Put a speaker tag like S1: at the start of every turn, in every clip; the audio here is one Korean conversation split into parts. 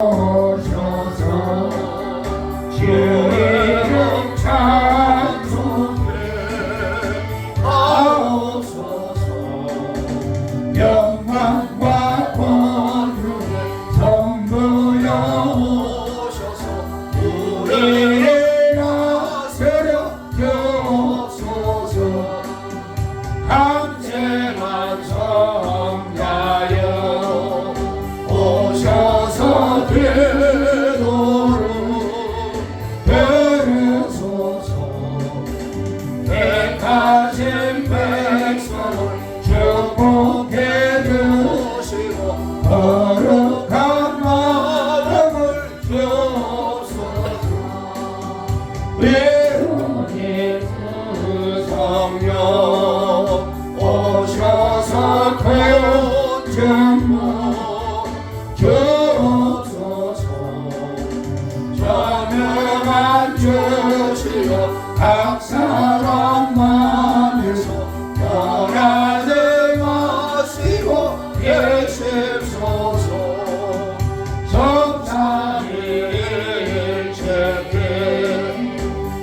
S1: 오셔서 주의를 찬송해 하옵소서. 영광과 권능의 성부여 오셔서 우리를 다스려 주옵소서. 감사한 성자여 오셔서 기도를 들으소서. 택하신 백성을 축복해 주시고 거룩한 마음을 주옵소서. 외로운 예수 성령 오셔서 구원을 주옵소서. 저명한 주시여 각 사람 마음에서 떠나지 마시고 계십소서. 성삼위일체께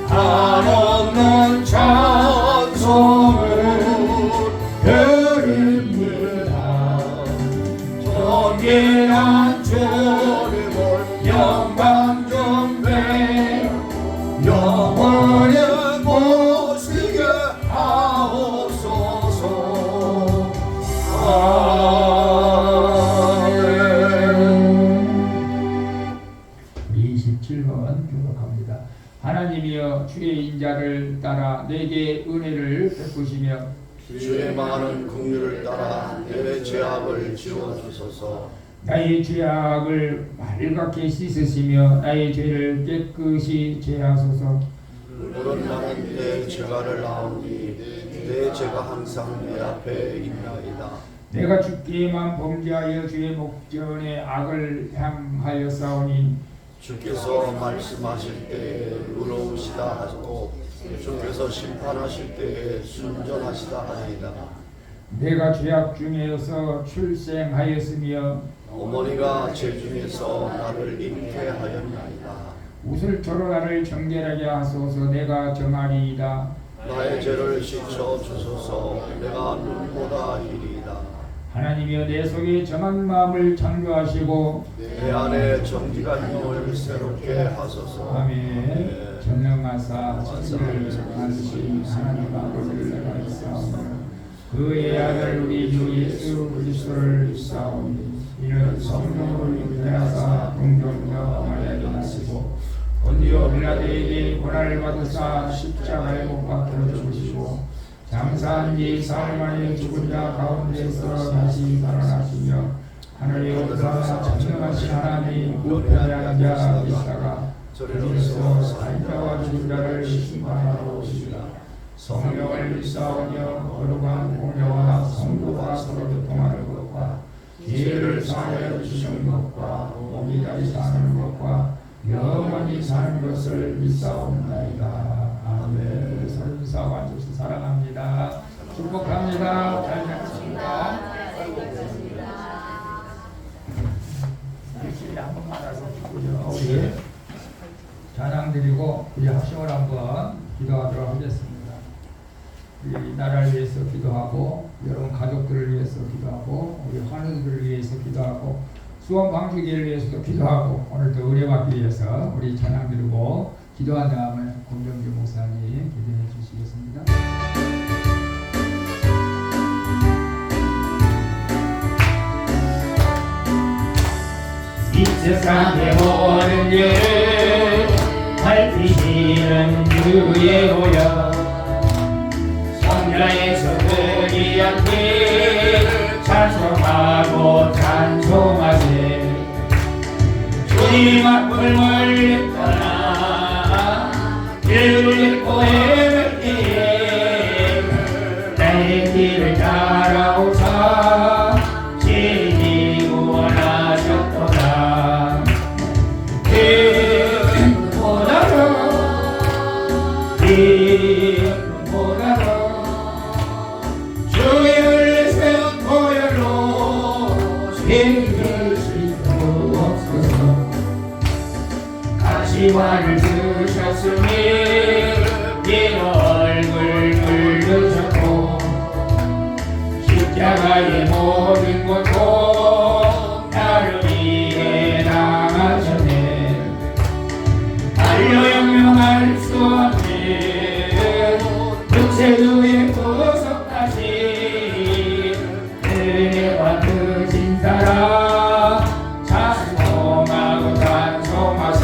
S1: 한없는 찬송을 드립니다. 존귀한 주님을 영광 존귀 영원히 모시게 하옵소서. 아멘. 27번 교독합니다. 하나님이여 주의 인자를 따라 내게 은혜를 베푸시며
S2: 주의 많은 긍휼을 따라 내 죄악을 지워주소서.
S1: 나의 죄악을 말갛게 씻으시며 나의 죄를 깨끗이 제하소서.
S2: 물은 나는 내 죄가를 아오니 내 죄가 항상 내 앞에 있나이다.
S1: 내가 주께만 범죄하여 주의 목전에 악을 향하였사오니
S2: 주께서 말씀하실 때에 의로우시다 하고 주께서 심판하실 때에 순전하시다 하나이다.
S1: 내가 죄악 중에서 출생하였으며
S2: 어머니가 죄 중에서 나를 잉태하였나이다.
S1: 우슬초로 나를 정결하게 하소서. 내가 정하리이다.
S2: 나의 죄를 씻어 주소서. 내가 눈보다 희리이다.
S1: 하나님이여 내 속에 정한 마음을 창조하시고
S2: 내 안에 정직한 영을 새롭게 하소서.
S1: 아멘. 전능하사 천지를 만드신 하나님 아버지를 내가 있사오며 그의 아들 우리 주 예수 그리스도를 믿사오니 이는 성령으로 잉태하사 동정녀 마리아에 나시고 본디오 빌라도에게 고난을 받으사 십자가에 못 박혀 죽으시고 장사한 지 사흘 만에 죽은 자 가운데서 다시 살아나시며 하늘에 올라사 전능하신 하나님 우편에 앉아 계시다가 저리로서 살인자와 죽은 자를 심판하러 오시리라. 성령을 믿사오며 거룩한 공회와 성도가 서로 교통하는 것과 죄를 사하여 주시는 것과 몸이 다시 사는 것과 영원히 사는 것을 믿사옵나이다. 아멘. 우리 서로 인사하고 앉아서 사랑합니다. 축복합니다. 잘 먹겠습니다. 일주일에 한 번만 와서 기쁘죠. 우리 찬양 드리고 우리 합심을 한번 기도하도록 하겠습니다. 우리 나라를 위해서 기도하고 여러분 가족들을 위해서 기도하고 우리 환우들을 위해서 기도하고 수원 방주기를 위해서도 기도하고 오늘도 의뢰받기 위해서 우리 찬양 드리고 기도한 다음에 공정규 목사님 기도해 주시겠습니다. 이 세상의 모든 죄를 밝히시는 주의 보여 성자에서 그리한테 찬송하고 찬송하세. 주님 앞을 멀리 떠나 길을 잃고 헤맬 때에 나의 길을 따라오사 진이 구원하셨도다. 기쁨보다도 주의 세운 보혈로 힘을 주옵소서. 시화를 주셨으니 이로 얼굴 물르셨고 십자가의 모든 고통 나를 위해 당하셨네. 말로 영명할 수 없는 육체주의 구속하신 은혜와 크신 사랑 찬송하고 찬송하세.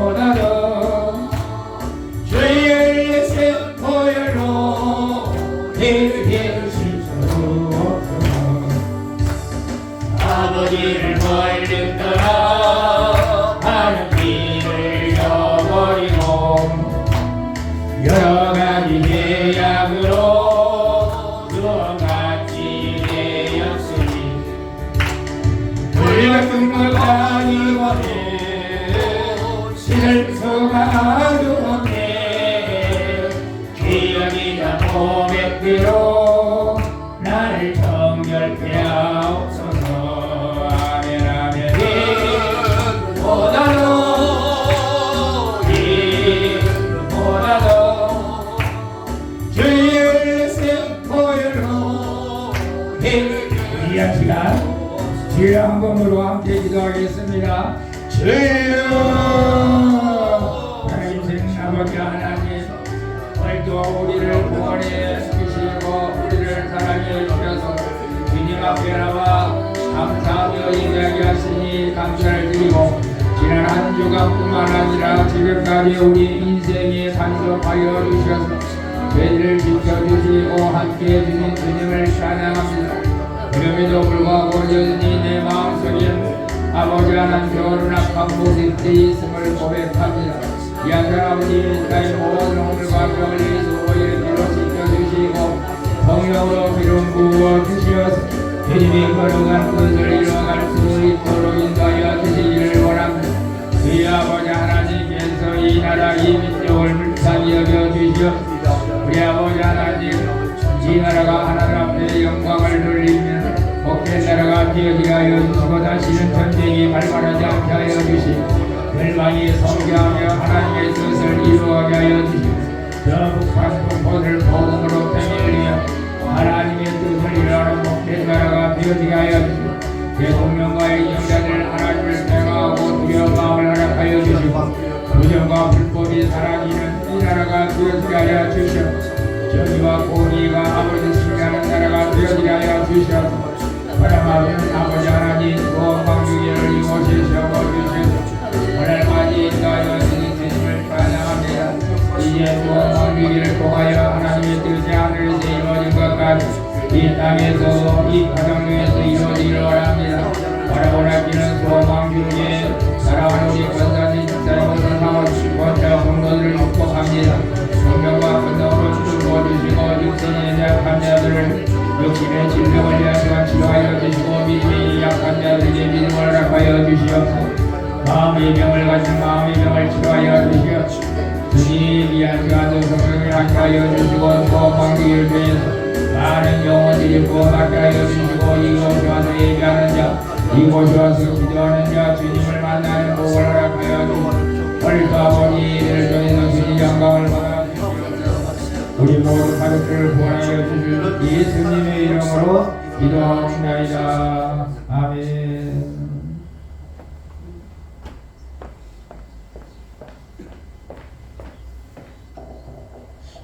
S1: 이보다도 주의 예수 보혈로 이르게 실수 없어. 아버지를 멀리 떠나 하는 길을 잃어버리고 여러 가지 계약으로 주어같이 되었으니 불같은 것 아니거든 실수가 없네. 기억이나 고백대로 나를 정결케 하옵소서. 아멘 아멘. 이보다도 주의 보혈로 우리 한 시간 주의 한 번으로 함께 기도하겠습니다. 주여 하나님 아버지 하나님 오늘도 우리를 구원해 주시고 우리를 사랑해 주셔서 주님 앞에 나와 감사하며 이야기하시니 감사를 드리고 지난 한 주간뿐만 아니라 지금까지 우리 인생에 간섭하여 주셔서 죄를 지켜주시고 함께해 주신 주님을 찬양합니다. 그럼에도 불구하고 여전히 내 마음속에 아버지 하나님 결혼 악한 모습이 있음을 고백합니다. 이한들 아버지 나의 모든 오늘과 병을 예수 오히려 지켜주시고 성령으로 기름 부어 주시어서 주님이 걸어간 것을 이뤄갈 수 있도록 인도하여 주시기를 원합니다. 우리 아버지 하나님께서 이 나라 이 민족을 불쌍히 여겨주시옵소서. 우리 아버지 하나님 이 나라가 하나님 앞에 영광을 돌리며 복된 나라가 되어지게 하여 주시고 다시는 전쟁이 발발하지 않게 하여 주시고 멸망이 성취하며 하나님의 뜻을 이루어가게 하여 주시고 저 북한 동포들 복음으로 팽일리며 하나님의 뜻을 이루어가는 복된 나라가 되어지게 하여 주시고 대통령과 인정자들 하나님을 생각하고 두려운 마음을 허락하여 주시고 부정과 불법이 사라지는 이 나라가 되어지게 하여 주시옵소서. 정의와 공의가 아버지 승리하는 나라가 되어지게 하여 주시옵소서. 바라마는 아버지 하나님 구원방주기를 이곳에 세워주시옵소서. 오늘까지 인도하여 주신 주님을 찬양합니다. 이제 구원방주기를 통하여 하나님의 뜻이 하늘에서 이루어진 것 같이 이 땅에서 이 가정 중에서 이루어지기를 원합니다. 바라보라기는 구원방주기에 살아가는 우리 권사님 집사님을 사모주시고 권사 성도들을 축복합니다. 성령과 권능으로 부어주시고 육신에 약한 자들을 육신의 질병을 위하여 치료하여 주시고 믿음이 약한 자들에게 믿음을 허락하여 주시옵소서. 마음의 병을 가진 마음의 병을 치료하여 주시옵소서. 주님 위한 시간도 성령을 함께하여 주시고 구원방주기를 통해서 많은 영혼들이 구원받게 하여 주시고 이곳에 와서 예배하는 자 이곳에 와서 기도하는 자 주님을 만나는 복을 허락하여 주시고 오늘도 아버지를 통해서 주님 영광을 받아 우리 모든 가족들을 구원하여 주실 예수님의 이름으로 기도하옵나이다. 아멘.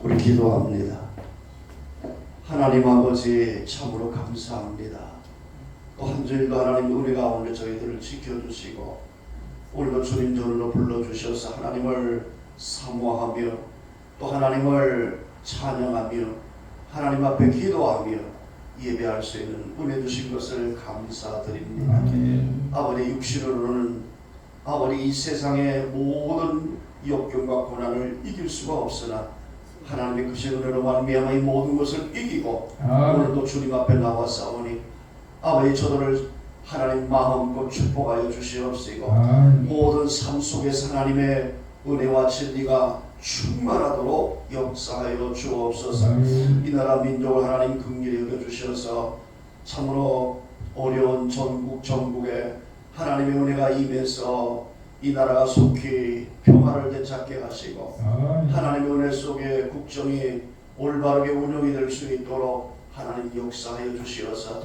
S2: 우리 기도합니다. 하나님 아버지 참으로 감사합니다. 또 한 주일도 하나님 우리 가운데 저희들을 지켜주시고 오늘도 주님 전으로 불러주셔서 하나님을 사모하며 또 하나님을 찬양하며 하나님 앞에 기도하며 예배할 수 있는 은혜 주신 것을 감사드립니다. 아버지 육신으로는 아버지 이 세상의 모든 역경과 고난을 이길 수가 없으나 하나님의 크신 은혜로 말미암아 이 모든 것을 이기고 오늘도 주님 앞에 나와싸우니 아버지 저들을 하나님 마음껏 축복하여 주시옵시고 모든 삶 속에서 하나님의 은혜와 진리가 충만하도록 역사하여 주옵소서. 이 나라 민족을 하나님 긍휼히 여겨주셔서 참으로 어려운 전국에 하나님의 은혜가 임해서 이 나라가 속히 평화를 되찾게 하시고 하나님의 은혜 속에 국정이 올바르게 운영이 될 수 있도록 하나님 역사하여 주시어서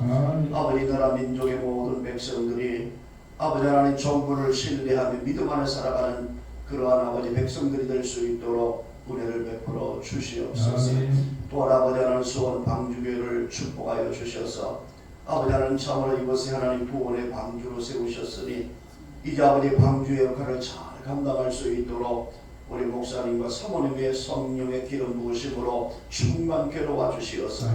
S2: 아버지 나라 민족의 모든 백성들이 아버지 하나님 정부를 신뢰하며 믿음 안에 살아가는 그러한 아버지 백성들이 될 수 있도록 은혜를 베풀어 주시옵소서. 또한 아버지 하나님 수원 방주교회를 축복하여 주셔서 아버지 하나님 참으로 이곳에 하나님 구원의 방주로 세우셨으니 이제 아버지 방주의 역할을 잘 감당할 수 있도록 우리 목사님과 사모님의 성령의 기름 부으심으로 충만케 도와주시어서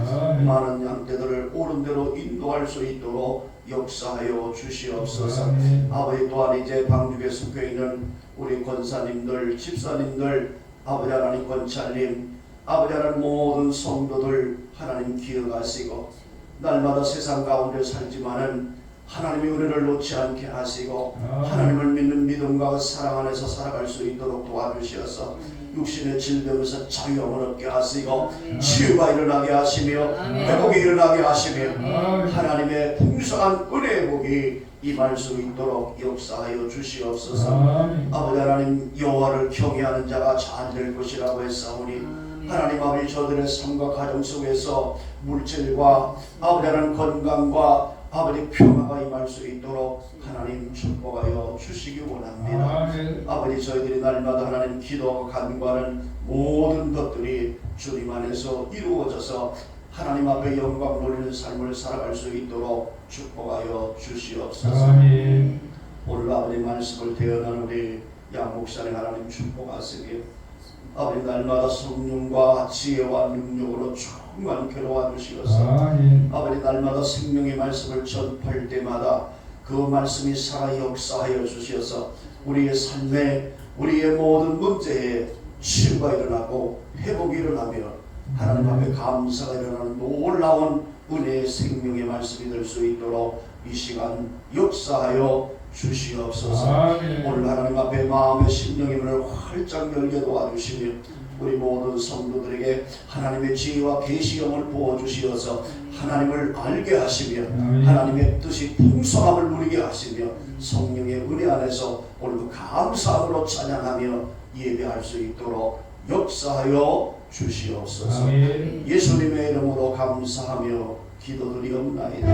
S2: 많은 양떼들을 옳은 대로 인도할 수 있도록 역사하여 주시옵소서. 아버지 또한 이제 방주에 속해 있는 우리 권사님들, 집사님들, 아버지 하나님 권찰님, 아버지 하나님 모든 성도들 하나님 기억하시고 날마다 세상 가운데 살지만은 하나님의 은혜를 놓지 않게 하시고 하나님을 믿는 믿음과 사랑 안에서 살아갈 수 있도록 도와주셔서 육신의 질병에서 자유함을 얻게 하시고 치유가 일어나게 하시며 회복이 일어나게 하시며 하나님의 풍성한 은혜의 복이 임할 수 있도록 역사하여 주시옵소서. 아버지 하나님 여호와를 경외하는 자가 잘 될 것이라고 했사오니 하나님 아버지 저들의 삶과 가정 속에서 물질과 아버지 하나님 건강과 아버지 평화가 임할 수 있도록 하나님 축복하여 주시기 원합니다. 아버지 저희들이 날마다 하나님 기도하고 간구하는 모든 것들이 주님 안에서 이루어져서 하나님 앞에 영광 돌리는 삶을 살아갈 수 있도록 축복하여 주시옵소서. 오늘 아버지 말씀을 대언하는 우리 양 목사님 하나님 축복하시며 아버지 날마다 성령과 지혜와 능력으로 충만케 도와주시어서 아버지 날마다 생명의 말씀을 전파할 때마다 그 말씀이 살아 역사하여 주시어서 우리의 삶에 우리의 모든 문제에 치유가 일어나고 회복이 일어나며 하나님 앞에 감사가 일어나는 놀라운 은혜의 생명의 말씀이 될 수 있도록 이 시간 역사하여 주시옵소서. 오늘 하나님 앞에 마음의 심령의 문을 활짝 열게 도와주시며 우리 모든 성도들에게 하나님의 지혜와 계시형을 부어주시어서 하나님을 알게 하시며 하나님의 뜻이 풍성함을 누리게 하시며 성령의 은혜 안에서 오늘도 감사함으로 찬양하며 예배할 수 있도록 역사하여 주시옵소서. 예수님의 이름으로 감사하며 기도드리옵나이다.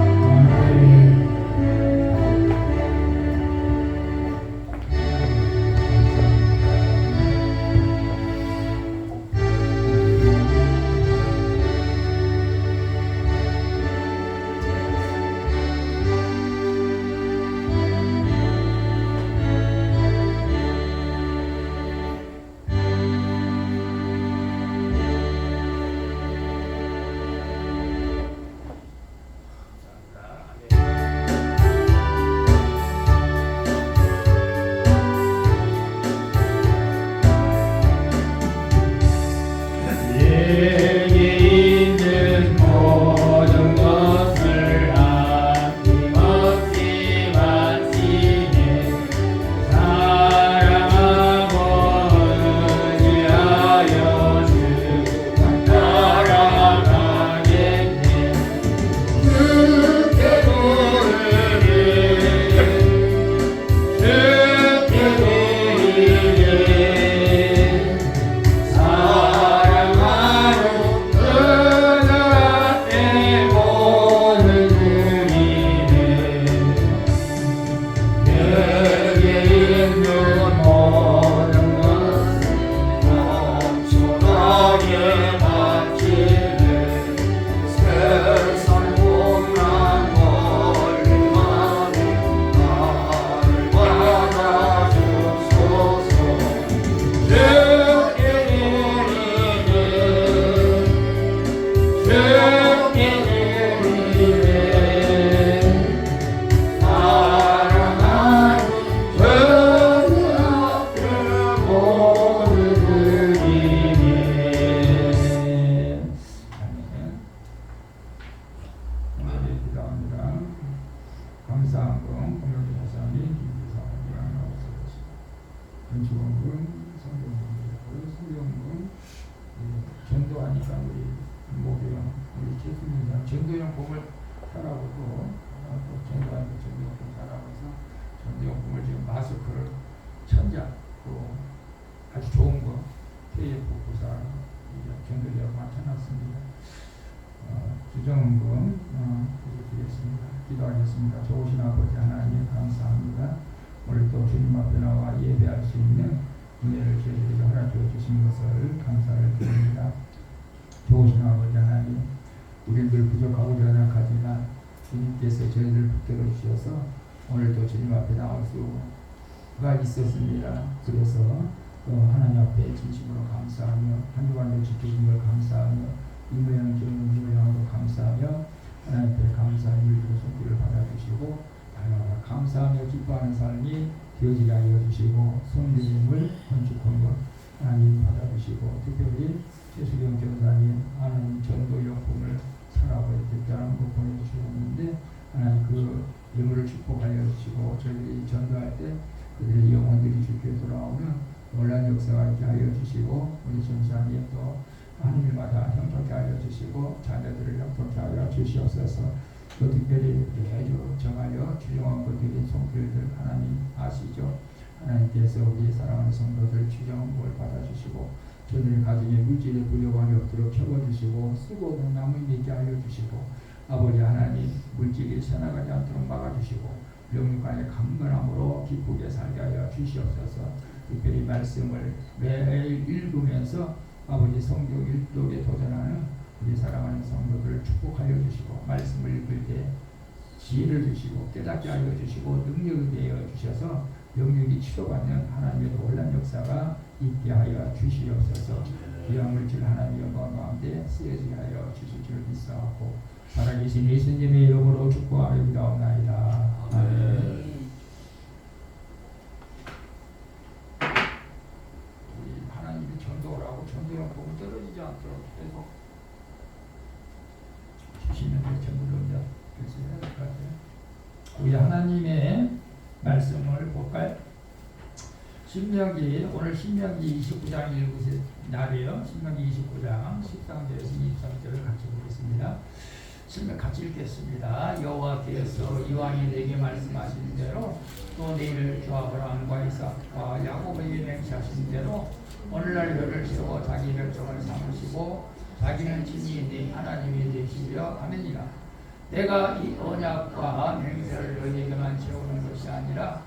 S1: 전도하니까 우리 목요일 우리 최순자 전도용 복을 하라고 또 전도하는 전도용품 사라고 해서 전도용품을 지금 마스크를 천장 또 아주 좋은 거 KF 부사 견도기하고 맞춰놨습니다. 주정금 드리겠습니다. 기도하겠습니다. 좋으신 아버지 하나님 감사합니다. 오늘 또 주님 앞에 나와 예배할 수 있는 은혜를 저희들에게 허락해 주신 것을 감사를 드립니다. 좋으신 아버지 하나님, 우리들 부족하고 연약하지만 주님께서 저희를 붙들어 주셔서 오늘도 주님 앞에 나올 수가 있었습니다. 그래서 하나님 앞에 진심으로 감사하며 한 주간도 지켜준 걸 감사하며 이 모양 저는 이 모양으로 감사하며 하나님 앞에 감사의 일으로 손길을 받아주시고 감사하며 기뻐하는 삶이 되어지게 하여 주시고 성령님을 건축한 것 하나님 받아주시고 특별히 최수경 전사님 하나님 전도용품을 사라고 했다는 거 보내주셨는데 하나님 그 영혼을 축복하여 주시고 저희들이 전도할 때 그들의 영혼들이 주께 돌아오는 놀란 역사가 있게 하여 주시고 우리 전사님 또 하늘마다 형통케 하여 주시고 자녀들을 형통케 하여 주시옵소서. 또 특별히 매주 정하여 주정한 것들인 손길들 하나님 아시죠? 하나님께서 우리 사랑하는 성도들 주정한 걸 받아주시고 저들의 가정에 물질의 부여관이 없도록 채워주시고 쓰고 없는 남을 있게 하여 주시고 아버지 하나님 물질이 새나가지 않도록 막아주시고 영육간의 강건함으로 기쁘게 살게 하여 주시옵소서. 특별히 말씀을 매일 읽으면서 아버지 성경 일독에 도전하는 우리 사랑하는 성도들을 축복하여 주시고 말씀을 읽을 때 지혜를 주시고 깨닫게 하여 주시고 능력을 되어 주셔서 영육이 치료받는 하나님의 놀란 역사가 있게 하여 주시옵소서. 귀한 물질 하나님의 영광 가운데 쓰여지게 하여 주실 줄 믿사옵고 살아계신 예수님의 이름으로 축복하며 기도하옵나이다. 아멘. 우리 하나님이 전도라고 전도용품을 떨어지지 않도록 계속 주시는 전도를 해야 될 것 같아요. 우리 하나님의 말씀을 볼까요? 신명기 오늘 신명기 29장 읽으실 날이에요. 신명기 29장 13절에서 23절을 같이 보겠습니다. 신명 같이 읽겠습니다. 여호와께서 이왕이 내게 말씀하신 대로 또 내일 아브라함과 이삭과 야곱에게 맹세하신 대로 오늘날 너를 세워 자기 백성을 삼으시고 자기는 친히 네 하나님이 되시려 하느니라. 내가 이 언약과 맹세를 너희에게만 채우는 것이 아니라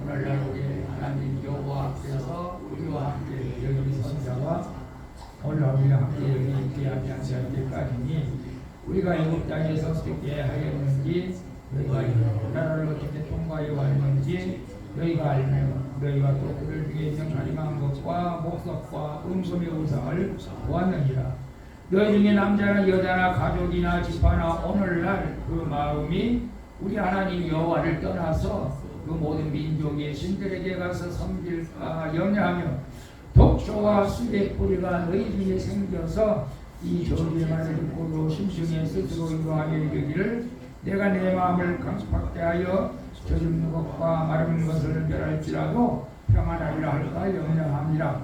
S1: 오늘날 우리 하나님 여호와께서 우리와 함께 여기 선자와 오늘날 우리와 함께 여기 있게 하지 않을까지니 우리가 애굽 땅에서 어떻게 하였는지 너희가 이 나라를 어떻게 통과해 왔는지 너희가 알면 너희가 또 그들 중에 명하리만 것과 목석과 은금의 우상을 보았느니라. 너희 중에 남자나 여자나 가족이나 집하나 오늘날 그 마음이 우리 하나님 여호와를 떠나서 그 모든 민족의 신들에게 가서 섬길까 염려하며 독초와 쑥의 뿌리가 너희 중에 생겨서 이 저주의 말을 듣고도 심중에 스스로 인도하게 이르기를 내가 내 마음을 강팍하게 하여 젖은 것과 마른 것을 멸할지라도 평안하리라 할까 염려합니다.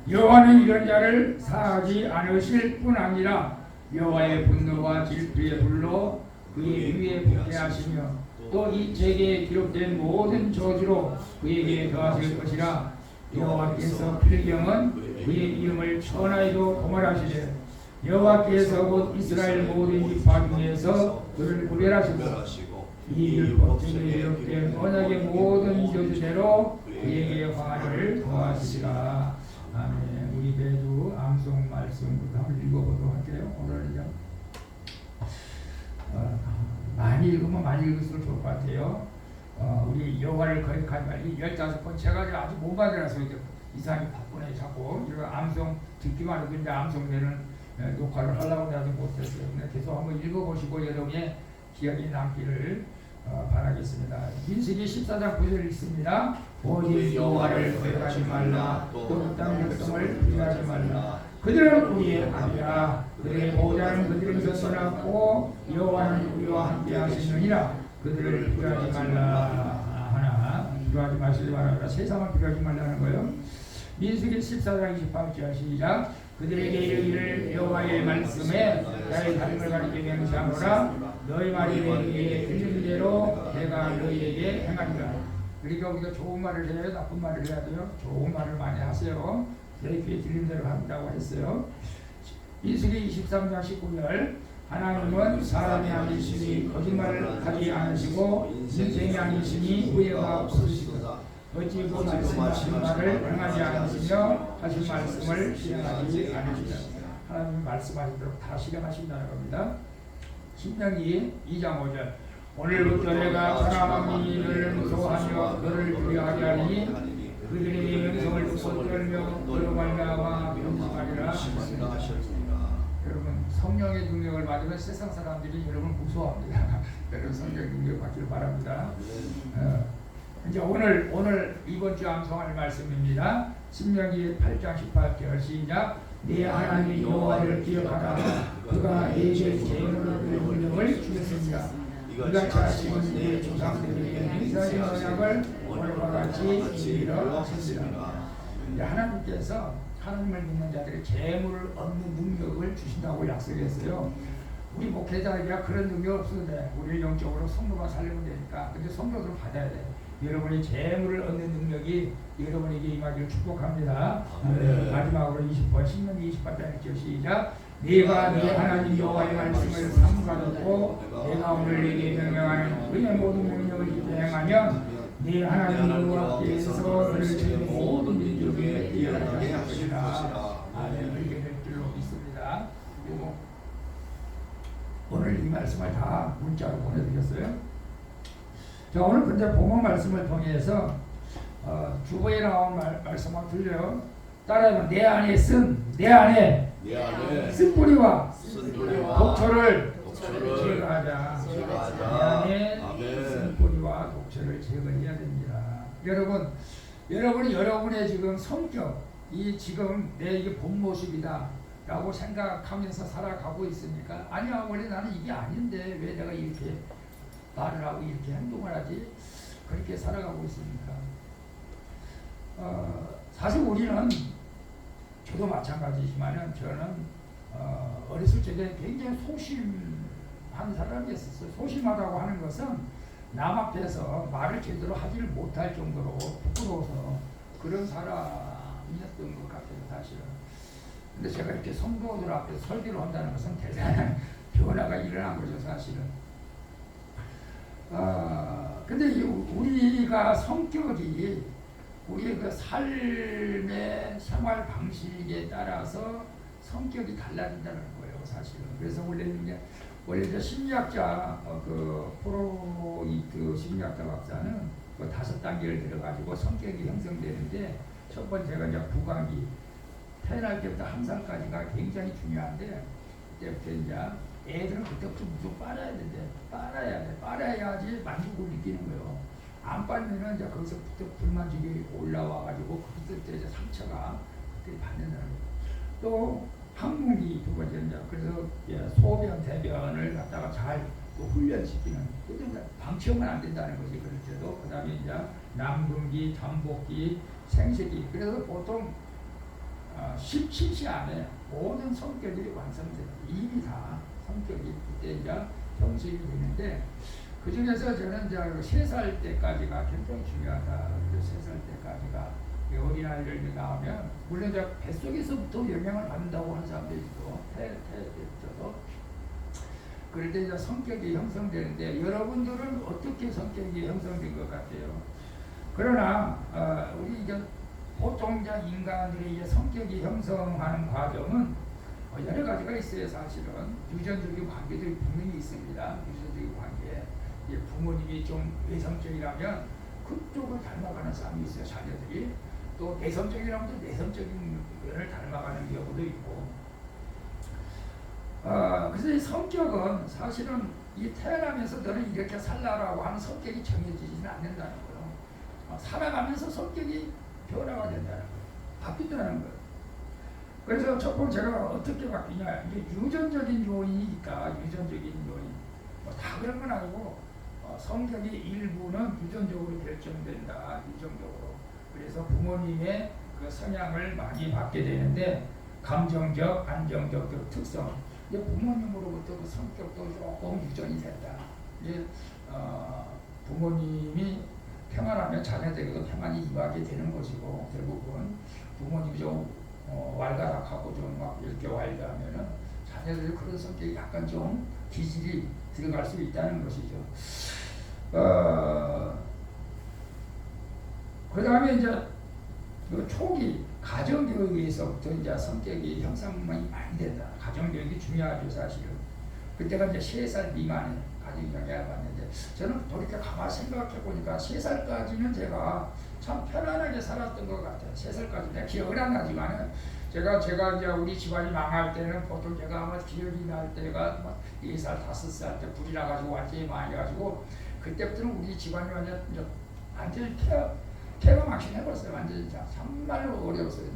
S1: 여호와는 이런 자를 사하지 않으실 뿐 아니라 여호와의 분노와 질투의 불로 그의 위에 붙게 하시며 또 이 책에 기록된 모든 저주로 그에게 더하실 것이라. 여호와께서 필경은 그의 이름을 천하에도 고말하시되 여호와께서 곧 이스라엘 모든 지파 중에서 그를 구별하시고 이 율법책에 기록된 언약의 모든 저주대로 그에게 화를 더하시리라. 아멘. 우리 매주 암송 말씀부터 한번 읽어보도록 할게요. 오늘은요 많이 읽으면 많이 읽을수록 좋을 것 같아요. 우리 여호와를 거룩하게 말이 15번 제가 아주 못 받으라서 이상이 바쁘네. 자꾸 이거 암송 듣기만 해도 이제 암송되는 녹화를 하려고 하지 못했어요. 계속 한번 읽어보시고 여러분의 기억이 남기를 바라겠습니다. 민수기 14장 9절 읽습니다. 오직 여호와를 거역하지 말라. 또 땅 백성을 피하지 말라. 그들은 우리의 밥이라. 그들의 보호자는 그들에게서 떠났고 여호와는 우리와 함께 하시느니라. 그들을 피하지 말라. 하나 피하지 마시기 바랍니다. 세상을 피하지 말라는 거예요. 민수기 14장 28절 시작. 그들에게 이르기를 여호와의 말씀에 나의 다름을 가리켜 명시하노라. 너희 말이 내게 들린 대로 내가 너희에게 행하리라. 그러니까 우리가 좋은 말을 해야 나쁜 말을 해야 돼요. 좋은 말을 많이 하세요. 내 귀에 들린 대로 한다고 했어요. 민수기 23장 19절 하나님은 사람이 아니시니 거짓말을 하지 않으시고 인생이 아니시니 후회가 없으시고 어찌 그 말씀하신 말을 행하지 않으시며 하신 말씀을 실행하지 않으시냐. 하나님 말씀하시도록 다 실행하신다는 겁니다. 신명기 2장 5절 오늘부터 내가 사람을 무서워하며 너를 두려워하게 하리니 그들의 명성을 듣고 떨며 너로 말미암아 변심하리라. 여러분 성령의 능력을 받으면 세상 사람들이 여러분 무서워합니다. 여러분 성령의 능력 받기를 바랍니다. 이제 오늘 이번 주 암송할 말씀입니다. 신명기 8장 18절 시작. 내 하나님 여호와를 기억하라. 그가 내게 계명을 명령을 주셨습니다. 이같이 하시면 내 조상들에게 행사의 언약을 오늘과 같이 이루어 하셨습니다. 하나님께서 하나님을 믿는 자들의 재물을 얻는 능력을 주신다고 약속했어요. 우리 목회자에게 그런 능력 없어도 돼. 우리 영적으로 성도가 살리면 되니까. 근데 성도들은 받아야 돼. 여러분의 재물을 얻는 능력이 여러분에게 임하기를 축복합니다. 마지막으로 20번 신명기 28장 1절 시작. 네가 네 하나님 여호와의 말씀을 삼가듣고 내가 오늘 네게 명령하는 그의 모든 명령을 집행하면 네 하나님 여호와께서 너를 제 모든 민족에 뛰어나게 하시리라. 아멘. 그렇게 될 줄로 믿습니다. 그리고 오늘 이 말씀을 다 문자로 보내드렸어요. 자, 오늘 근데 본문 말씀을 통해서 주보에 나온 말씀을 들려요. 따라하면 내 안에 내 안에 쓴뿌리와 독초를 제거하자. 내 안에 쓴뿌리와 독초를 제거해야 됩니다. 여러분이 여러분의 지금 성격, 이 지금 내 이게 본 모습이다 라고 생각하면서 살아가고 있습니까? 아니야, 원래 나는 이게 아닌데 왜 내가 이렇게 말을 하고 이렇게 행동을 하지? 그렇게 살아가고 있습니까? 사실 우리는 저도 마찬가지지만은 저는 어렸을 적에 굉장히 소심한 사람이었어요. 소심하다고 하는 것은 남 앞에서 말을 제대로 하지를 못할 정도로 부끄러워서 그런 사람이었던 것 같아요, 사실은. 근데 제가 이렇게 성도들 앞에서 설교를 한다는 것은 대단한 변화가 일어난 거죠, 사실은. 근데 우리가 성격이 우리의 그 삶의 생활 방식에 따라서 성격이 달라진다는 거예요, 사실은. 그래서 원래 이제 심리학자 프로이트 심리학자 박사는 그 5단계를 들어가지고 성격이 형성되는데 첫 번째가 이제 부관기, 태어날 때부터 한 살까지가 굉장히 중요한데 그때부터 이제 애들은 그때부터 무조건 빨아야 된대. 빨아야 돼. 빨아야지 만족을 느끼는 거예요. 안 빨면은 이제 거기서부터 불만족이 올라와가지고 그때부터 이제 상처가 그때 받는다는 거예요. 또 항문기 두 번째 이제 그래서 소변 대변을 갖다가 잘 또 훈련시키는. 근데 방치하면 안 된다는 거지. 그럴 때도 그다음에 이제 남분기, 잠복기, 생식기. 그래서 보통 17시 안에 모든 성격이 완성됩니다. 이미 다 성격이 그때 이제 형성이 되는데 그 중에서 저는 이제 3살 때까지가 굉장히 중요하다. 3살 때까지가 어린아이를 낳으면 물론 이제 뱃속에서부터 영향을 받는다고 하는 사람들이 있고 태어도 그럴 때 이제 성격이 형성되는데 여러분들은 어떻게 성격이 형성된 것 같아요? 그러나 우리 이제 보통 이제 인간들의 이제 성격이 형성하는 과정은 여러 가지가 있어요. 사실은 유전적인 관계도 분명히 있습니다. 유전적인 관계. 부모님이 좀 외성적이라면 그쪽을 닮아가는 사람이 있어요. 자녀들이. 또 내성적이라면 또 내성적인 면을 닮아가는 경우도 있고. 그래서 이 성격은 사실은 이 태어나면서 너는 이렇게 살라라고 하는 성격이 정해지지는 않는다는 거예요. 살아가면서 성격이 변화가 된다는 거예요. 바뀐다는 거예요. 그래서 첫 번째가 어떻게 바뀌냐. 이게 유전적인 요인이 있다. 유전적인 요인. 다 그런 건 아니고 성격의 일부는 유전적으로 결정된다. 유전적으로. 그래서 부모님의 그 성향을 많이 받게 되는데 감정적, 안정적 그 특성. 이제 부모님으로부터 그 성격도 조금 유전이 된다. 이게 부모님이 평안하면 자녀들에게도 평안이 임하게 되는 것이고 대부분 부모님이 좀 왈가닥하고 좀 막 이렇게 왈가하면은 자녀들이 그런 성격이 약간 좀 기질이 들어갈 수 있다는 것이죠. 그 다음에 이제 그 초기 가정교육에서부터 이제 성격이 형성이 많이 된다. 가정교육이 중요하죠, 사실은. 그때가 이제 3살 미만의 가정교육을 봤는데, 저는 돌이켜 가만히 생각해 보니까 3살까지는 제가 참 편안하게 살았던 것 같아요. 3살까지 내가 기억을 안 나지만은 제가 이제 우리 집안이 망할 때는 보통 제가 아마 기억이 날 때가 막 4살, 5살 때 불이 나가지고 완전히 망해가지고 그때부터는 우리 집안이 완전히 태가 막힌해버렸어요. 완전히 진짜 정말로 어려웠어요.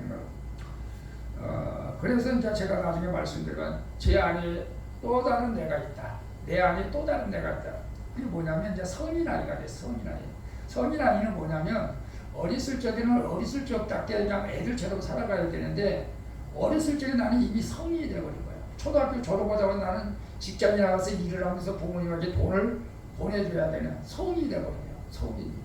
S1: 그래서 이제 제가 나중에 말씀드린 제 안에 또 다른 내가 있다. 내 안에 또 다른 내가 있다. 그게 뭐냐면 이제 성인 아이가 됐어. 성인 아이. 성인 아이는 뭐냐면 어렸을 적에는 어렸을 적답게 그냥 애들처럼 살아가야 되는데 어렸을 적에 나는 이미 성인이 되어버린 거야. 초등학교 졸업하자마자 나는 직장에 나가서 일을 하면서 부모님에게 돈을 보내줘야 되는 성인이 되어버린 거야. 성인이.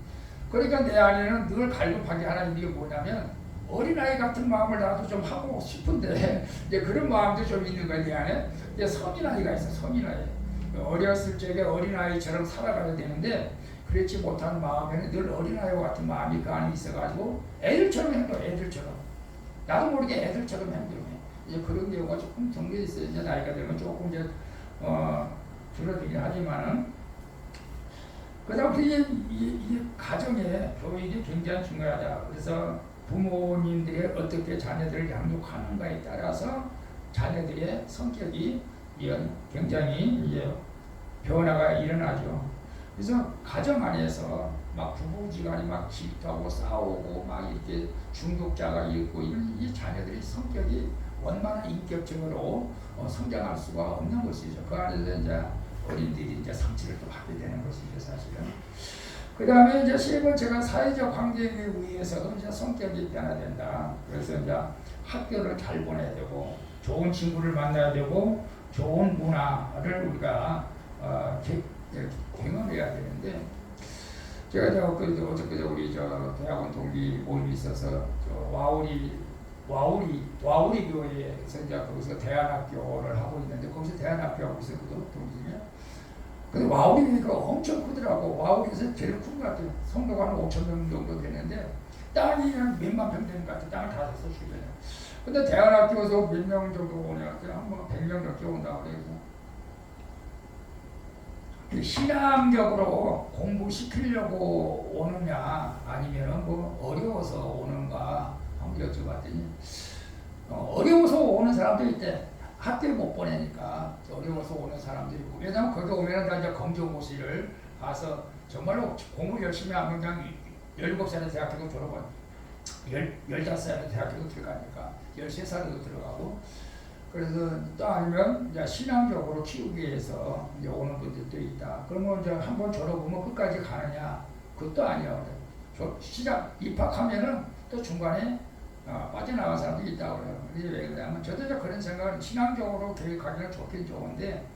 S1: 그러니까 내 안에는 늘 갈급하게 하는 게 뭐냐면 어린아이 같은 마음을 나도 좀 하고 싶은데 이제 그런 마음도 좀 있는 거야. 내 안에 이제 성인아이가 있어. 성인아이. 어렸을 적에 어린아이처럼 살아가야 되는데 그렇지 못한 마음에는 늘 어린아이와 같은 마음이 그 안에 있어가지고 애들처럼 행동해. 애들처럼. 나도 모르게 애들처럼 행동해. 이제 그런 경우가 조금 정리돼 있어요. 이제 나이가 들면 조금 이제 줄어들긴 하지만은 그다음 이 가정의 교육이 굉장히 중요하다. 그래서 부모님들이 어떻게 자녀들을 양육하는가에 따라서 자녀들의 성격이 굉장히 이제 변화가 일어나죠. 그래서 가정 안에서 막 부부지간이 막 질투하고 싸우고 막 이렇게 중독자가 있고 이 자녀들의 성격이 원만한 인격적으로 성장할 수가 없는 것이죠. 그 안에서 이제 어린들이 이제 상처를 또 받게 되는 것이죠, 사실은. 그 다음에 이제 3번째가 사회적 환경에 의해서도 이제 성격이 변화된다. 그래서 이제 학교를 잘 보내야 되고, 좋은 친구를 만나야 되고, 좋은 문화를 우리가 경험해야 되는데, 제가 어저께 우리 대학원 동기 모임이 있어서 와우리 교회에서 이제 거기서 대안학교를 하고 있는데 거기서 대안학교 하고 있었거든 동기가. 근데 와우리 교회가 엄청 크더라고. 와우리에서 제일 큰 것 같아요. 성도가 한 5,000명 정도 되는데 땅이 한 몇만 평 되는 것 같아. 땅을 다 샀어 주변에. 근데 대안학교에서 몇 명 정도 오냐? 한 100명 넘게 온다고 그래서. 신앙적으로 공부시키려고 오느냐 아니면 뭐 어려워서 오는가 한번 여쭤봤더니 어려워서 오는 사람도 있대. 학교에 못 보내니까 어려워서 오는 사람도 있고, 왜냐면 거기 오면 다 이제 검정고시를 가서 정말로 공부 열심히 하면 그냥 17살에 대학교도 졸업한 15살에 대학교도 들어가니까 13살에도 들어가고, 그래서 또 아니면 이제 신앙적으로 키우기 위해서 이제 오는 분들도 있다. 그러면 이제 한번 졸업하면 끝까지 가느냐? 그것도 아니야. 시작 입학하면은 또 중간에 빠져나간 사람도 있다고 그래요. 이게 왜 그러냐면 저도 이제 그런 생각은 신앙적으로 교육하기는 좋긴 좋은데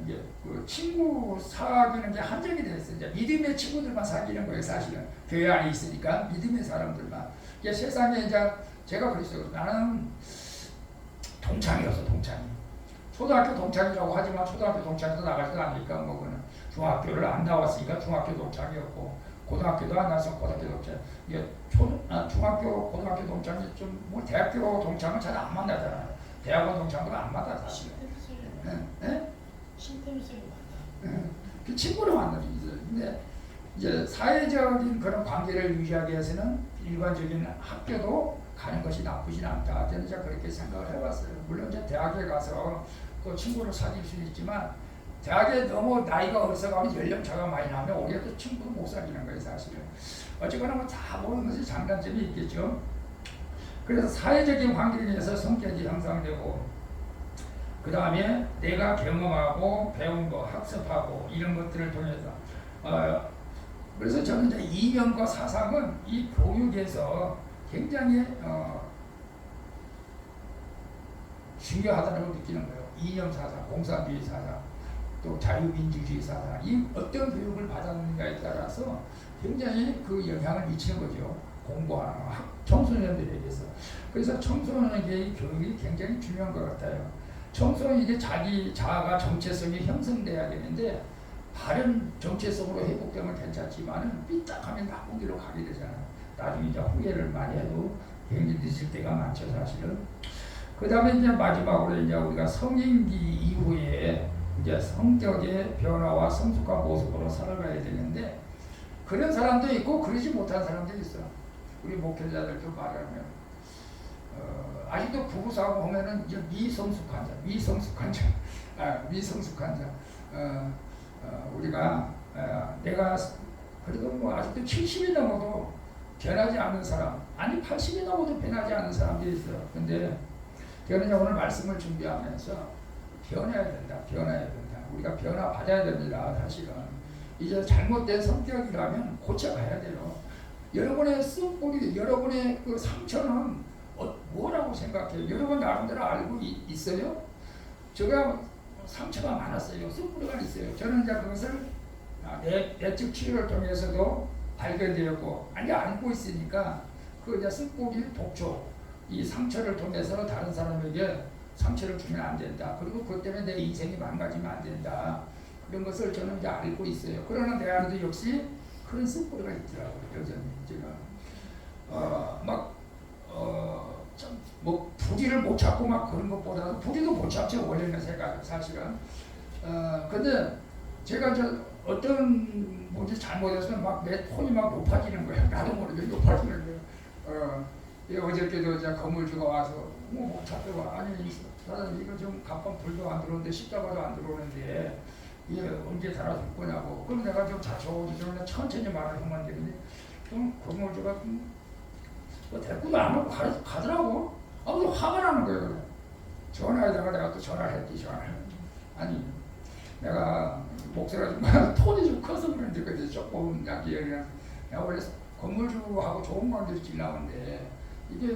S1: 이제 그 친구 사귀는 게 한정이 되어 있어요. 이제 믿음의 친구들만 사귀는 거예요. 사실은 교회 안에 있으니까 믿음의 사람들만. 이게 세상에 이제 제가 그랬어요. 나는 동창이었어. 동창이. 초등학교 동창이라고 하지만 초등학교 동창도 나가지도 않으니까 뭐 그는 중학교를 안 나왔으니까 중학교 동창이었고, 고등학교도 안 나와서 고등학교 동창. 이게 중학교 고등학교 동창이 좀 뭐 대학교 동창은 잘 안 만나잖아요. 대학원 동창도 안 만나 사실은.
S3: 신태미쌤이 만나.
S1: 그 친구를 만나죠. 근데 이제 사회적인 그런 관계를 유지하기 위해서는 일반적인 학교도 가는 것이 나쁘진 않다. 저는 이제 그렇게 생각을 해봤어요. 물론 이제 대학에 가서 또 친구를 사귈 수는 있지만 대학에 너무 나이가 어려서 가면 연령차가 많이 나면 오히려 또 친구도 못 사귀는 거예요, 사실은. 어쨌거나 뭐 다 모든 것이 장단점이 있겠죠. 그래서 사회적인 환경에 의해서 성격이 형성되고, 그 다음에 내가 경험하고 배운 거, 학습하고 이런 것들을 통해서 그래서 저는 이제 이념과 사상은 이 교육에서 굉장히 중요하다고 느끼는 거예요. 이념 사상, 공산주의 사상, 또 자유민주주의 사상, 이 어떤 교육을 받았는가에 따라서 굉장히 그 영향을 미치는 거죠. 공부하는 청소년들에게서. 그래서 청소년에게 교육이 굉장히 중요한 것 같아요. 청소년이 이제 자기 자아가 정체성이 형성돼야 되는데 바른 정체성으로 회복되면 괜찮지만은 삐딱하면 나쁜 길로 가게 되잖아요. 나중에 이제 후회를 많이 해도 굉장히 늦을 때가 많죠, 사실은. 그 다음에 이제 마지막으로 이제 우리가 성인기 이후에 이제 성격의 변화와 성숙한 모습으로 살아가야 되는데 그런 사람도 있고 그러지 못한 사람도 있어. 우리 목회자들도 말하면 아직도 부부싸움 하면은 이제 미성숙한 자, 미성숙한 자. 우리가 내가 그래도 뭐 아직도 70이 넘어도 변하지 않은 사람, 아니 80이 넘어도 변하지 않은 사람들이 있어요. 근데 저는 오늘 말씀을 준비하면서 변해야 된다. 우리가 변화 받아야 됩니다. 사실은 이제 잘못된 성격이라면 고쳐가야 돼요. 여러분의 쓴뿌리, 여러분의 그 상처는 뭐라고 생각해요? 여러분 나름대로 알고 있어요? 제가 상처가 많았어요. 쓴뿌리가 있어요. 저는 이제 그것을 내적 치료를 통해서도 발견되었고, 아니 알고 있으니까 그 이제 쓴뿌리 독초, 이 상처를 통해서 다른 사람에게 상처를 주면 안 된다. 그리고 그것 때문에 내 인생이 망가지면 안 된다. 그런 것을 저는 이제 알고 있어요. 그러나 내 안에도 역시 그런 쓴뿌리가 있더라고요. 여전히 제가 뭐 부리를 못 잡고 막 그런 것보다는 부리도 못 잡죠. 원래는 제가 사실은. 근데 제가 저 어떤 뭐지 잘못해서는 막 내 톤이 막 높아지는 거야. 나도 모르게 높아지는 거야. 어저께도 이제 건물주가 와서 못 찾다고 아니 사장님 이거 좀 갑판 불도 안 들어오는데 십자가도 안 들어오는데 이게 언제 달아줄 거냐고. 그럼 내가 좀 자초지 좀 천천히 말을 하면 되는데 좀 건물주가 뭐 대꾸도 안 하고 가더라고. 근데 화가 나는 거예요. 전화에다가 내가 또 전화를 했지. 아니 내가 목소리가 좀 톤이 좀 커서 그런지 그때 조금 약간 내가 원래 건물주하고 좋은 관계를 지나는데 이게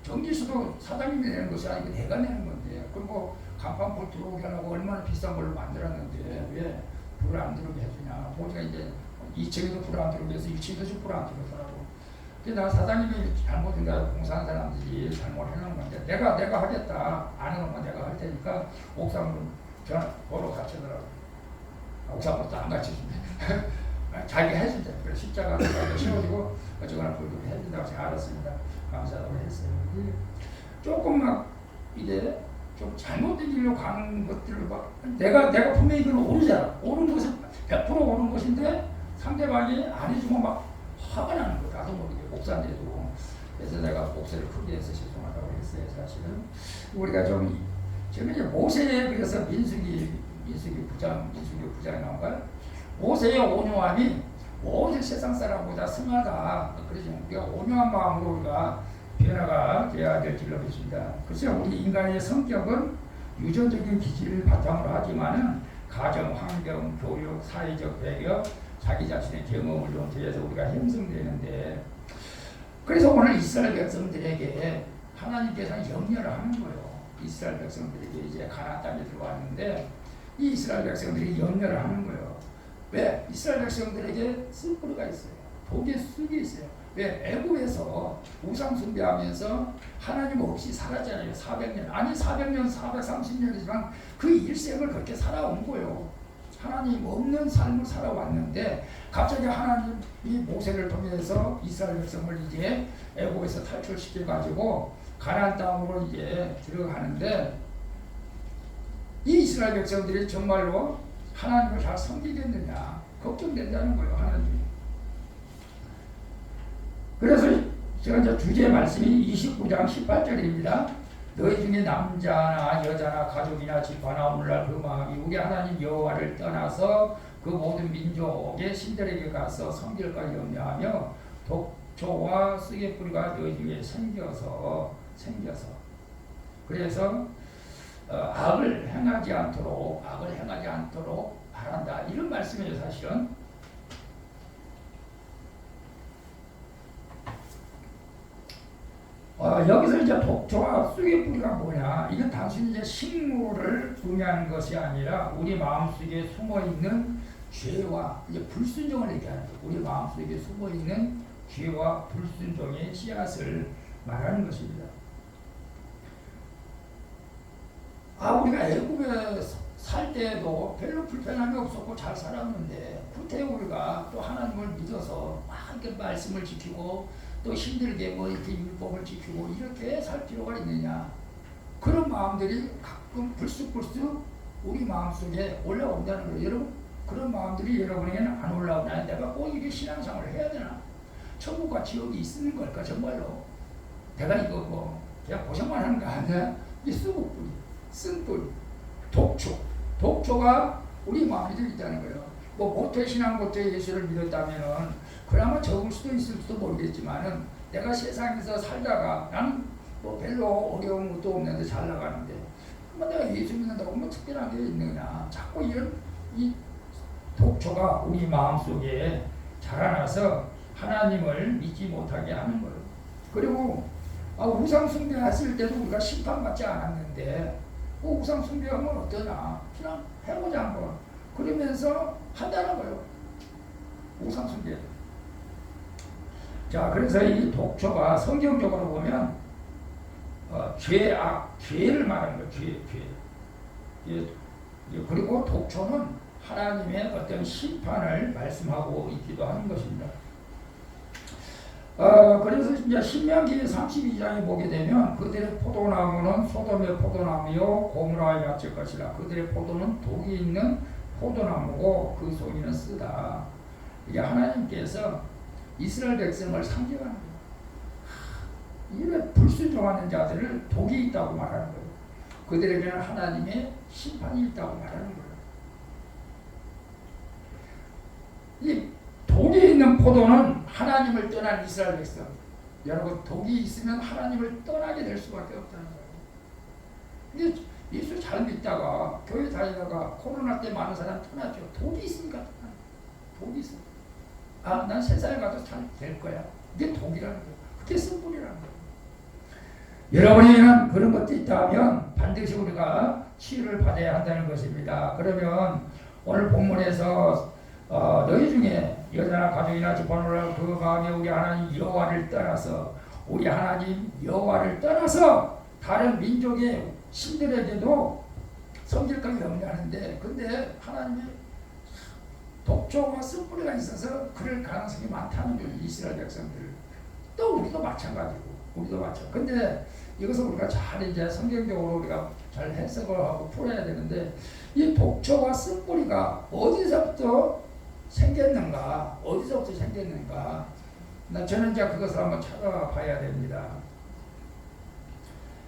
S1: 전기수도 사장님이 내는 것이 아니고 내가 내는 건데 그리고 간판불 들어오게 하려고 얼마나 비싼 걸로 만들었는데 왜 불을 안 들어오게 해주냐. 보니까 이제 2층에도 불을 안 들어오게 해서 1층에도 불을 안 들어오더라고. 근데 나 사장님이 잘못인가 공사한 사람들이 잘못해놓은 건데 내가 하겠다. 안 하는 건 내가 할 테니까 옥상으로 보러 같이더라고. 옥상부터 안 같이준대. 자기가 해준대. 그래서 십자가를 세워주고 어쩌거나 불도 해준다고 제가 알았습니다. 감사하다고 했어요. 조금 막 이제 좀 잘못된 길로 가는 것들을 막 내가 분명히 이걸 오르잖아. 오른 것은 100% 오른 것인데 상대방이 안 해주면 막 화가 나는 거야. 나도 모르게 목사인데도. 그래서 내가 목소리를 크게 해서 죄송하다고 했어요. 사실은 우리가 좀 지금 이제 모세에 그래서 민수기 부장이 나온가요? 모세의 온유함이 모든 세상 사람보다 승하다. 그래서 우리가 온유한 마음으로 우리가 변화가 되어야 될 길로 있습니다. 글쎄요, 우리 인간의 성격은 유전적인 기질을 바탕으로 하지만은 가정, 환경, 교육, 사회적 배경, 자기 자신의 경험을 통해서 우리가 형성되는데 그래서 오늘 이스라엘 백성들에게 하나님께서는 염려를 하는 거예요. 이스라엘 백성들에게 이제 가나안 땅에 들어왔는데 이 이스라엘 백성들이 염려를 하는 거예요. 왜? 이스라엘 백성들에게 쓴뿌리가 있어요. 독의 쑥이 있어요. 왜? 애굽에서 우상 숭배하면서 하나님 없이 살았잖아요. 400년. 아니 400년, 430년이지만 그 일생을 그렇게 살아온 거예요. 하나님 없는 삶을 살아왔는데 갑자기 하나님이 모세를 통해서 이스라엘 백성을 이제 애굽에서 탈출시켜 가지고 가나안 땅으로 이제 들어가는데 이 이스라엘 백성들이 정말로 하나님을 잘 섬기겠느냐 걱정된다는 거예요. 하나님이. 그래서 제가 이제 주제 말씀이 29장 18절입니다. 너희 중에 남자나 여자나 가족이나 집화나 오늘날 그 마음이 우리 하나님 여호와를 떠나서 그 모든 민족의 신들에게 가서 섬길까 염려하며 독초와 쓰개뿌리가 너희 중에 생겨서 그래서 악을 행하지 않도록 바란다. 이런 말씀이에요. 사실은 여기서 이제 독초와 쑥의 뿌리가 뭐냐? 이건 단순히 이제 식물을 의미하는 것이 아니라 우리 마음속에 숨어 있는 죄와 이제 불순종을 얘기하는 거예요. 우리 마음속에 숨어 있는 죄와 불순종의 씨앗을 말하는 것입니다. 우리가 애국에 살 때도 별로 불편함이 없었고 잘 살았는데 구태우리가 또 하나님을 믿어서 막 이렇게 말씀을 지키고 또 힘들게 뭐 이렇게 율법을 지키고 이렇게 살 필요가 있느냐? 그런 마음들이 가끔 불쑥불쑥 우리 마음속에 올라온다는 거예요. 여러분 그런 마음들이 여러분에게는 안 올라오나요? 내가 꼭 이게 신앙생활을 해야 되나? 천국과 지옥이 있는 걸까 정말로? 내가 이거 뭐 그냥 고생만 하는 거 아니야? 이 수국뿌리, 쓴뿌리, 독초가 우리 마음에 들있다는 거예요. 뭐 모태신앙 모태 예수를 믿었다면은 그나마 적을 수도 있을지도 모르겠지만은 내가 세상에서 살다가 나는 뭐 별로 어려운 것도 없는데 잘 나가는데 뭐 내가 예수 믿는다고 뭐 특별한 게 있느냐? 자꾸 이런 이 독초가 우리 마음속에 자라나서 하나님을 믿지 못하게 하는 거예요. 그리고 우상 숭배했을 때도 우리가 심판받지 않았는데 우상 숭배하면 어떠나 그냥 해보자 한번 그러면서 한다는 거예요. 우상 숭배. 자, 그래서 이 독초가 성경적으로 보면 죄를 말하는 거예요. 죄. 그리고 독초는 하나님의 어떤 심판을 말씀하고 있기도 하는 것입니다. 그래서 이제 신명기 32장에 보게 되면 그들의 포도나무는 소돔의 포도나무요 고무라에 맞을 것이라. 그들의 포도는 독이 있는 포도나무고 그 송이는 쓰다. 이게 하나님께서 이스라엘 백성을 상징하는 거예요. 이런 불순종하는 자들을 독이 있다고 말하는 거예요. 그들에게는 하나님의 심판이 있다고 말하는 거예요. 이 독이 있는 포도는 하나님을 떠난 이스라엘 백성. 여러분 독이 있으면 하나님을 떠나게 될 수밖에 없다는 거예요. 이게 예수 잘 믿다가 교회 다니다가 코로나 때 많은 사람 떠났죠. 독이 있으니까 떠나요. 독이 있으니까. 난 세상에 가도 잘 될 거야. 이게 독이라는 거예요. 그게 쓴뿌리라는 거예요. 여러분에게는 그런 것도 있다면 반드시 우리가 치유를 받아야 한다는 것입니다. 그러면 오늘 본문에서 너희 중에 여자나 가족이나 집안으로 그 마음에 우리 하나님 여호와를 떠나서 우리 하나님 여호와를 떠나서 다른 민족의 신들에게도 섬길까 염려하는데 근데 하나님의 독초와 쓴뿌리가 있어서 그럴 가능성이 많다는 거예요. 이스라엘 백성들. 또 우리도 마찬가지고 근데 이것을 우리가 잘 이제 성경적으로 우리가 잘 해석을 하고 풀어야 되는데 이 독초와 쓴뿌리가 어디서부터 생겼는가? 저는 이제 그것을 한번 찾아봐야 됩니다.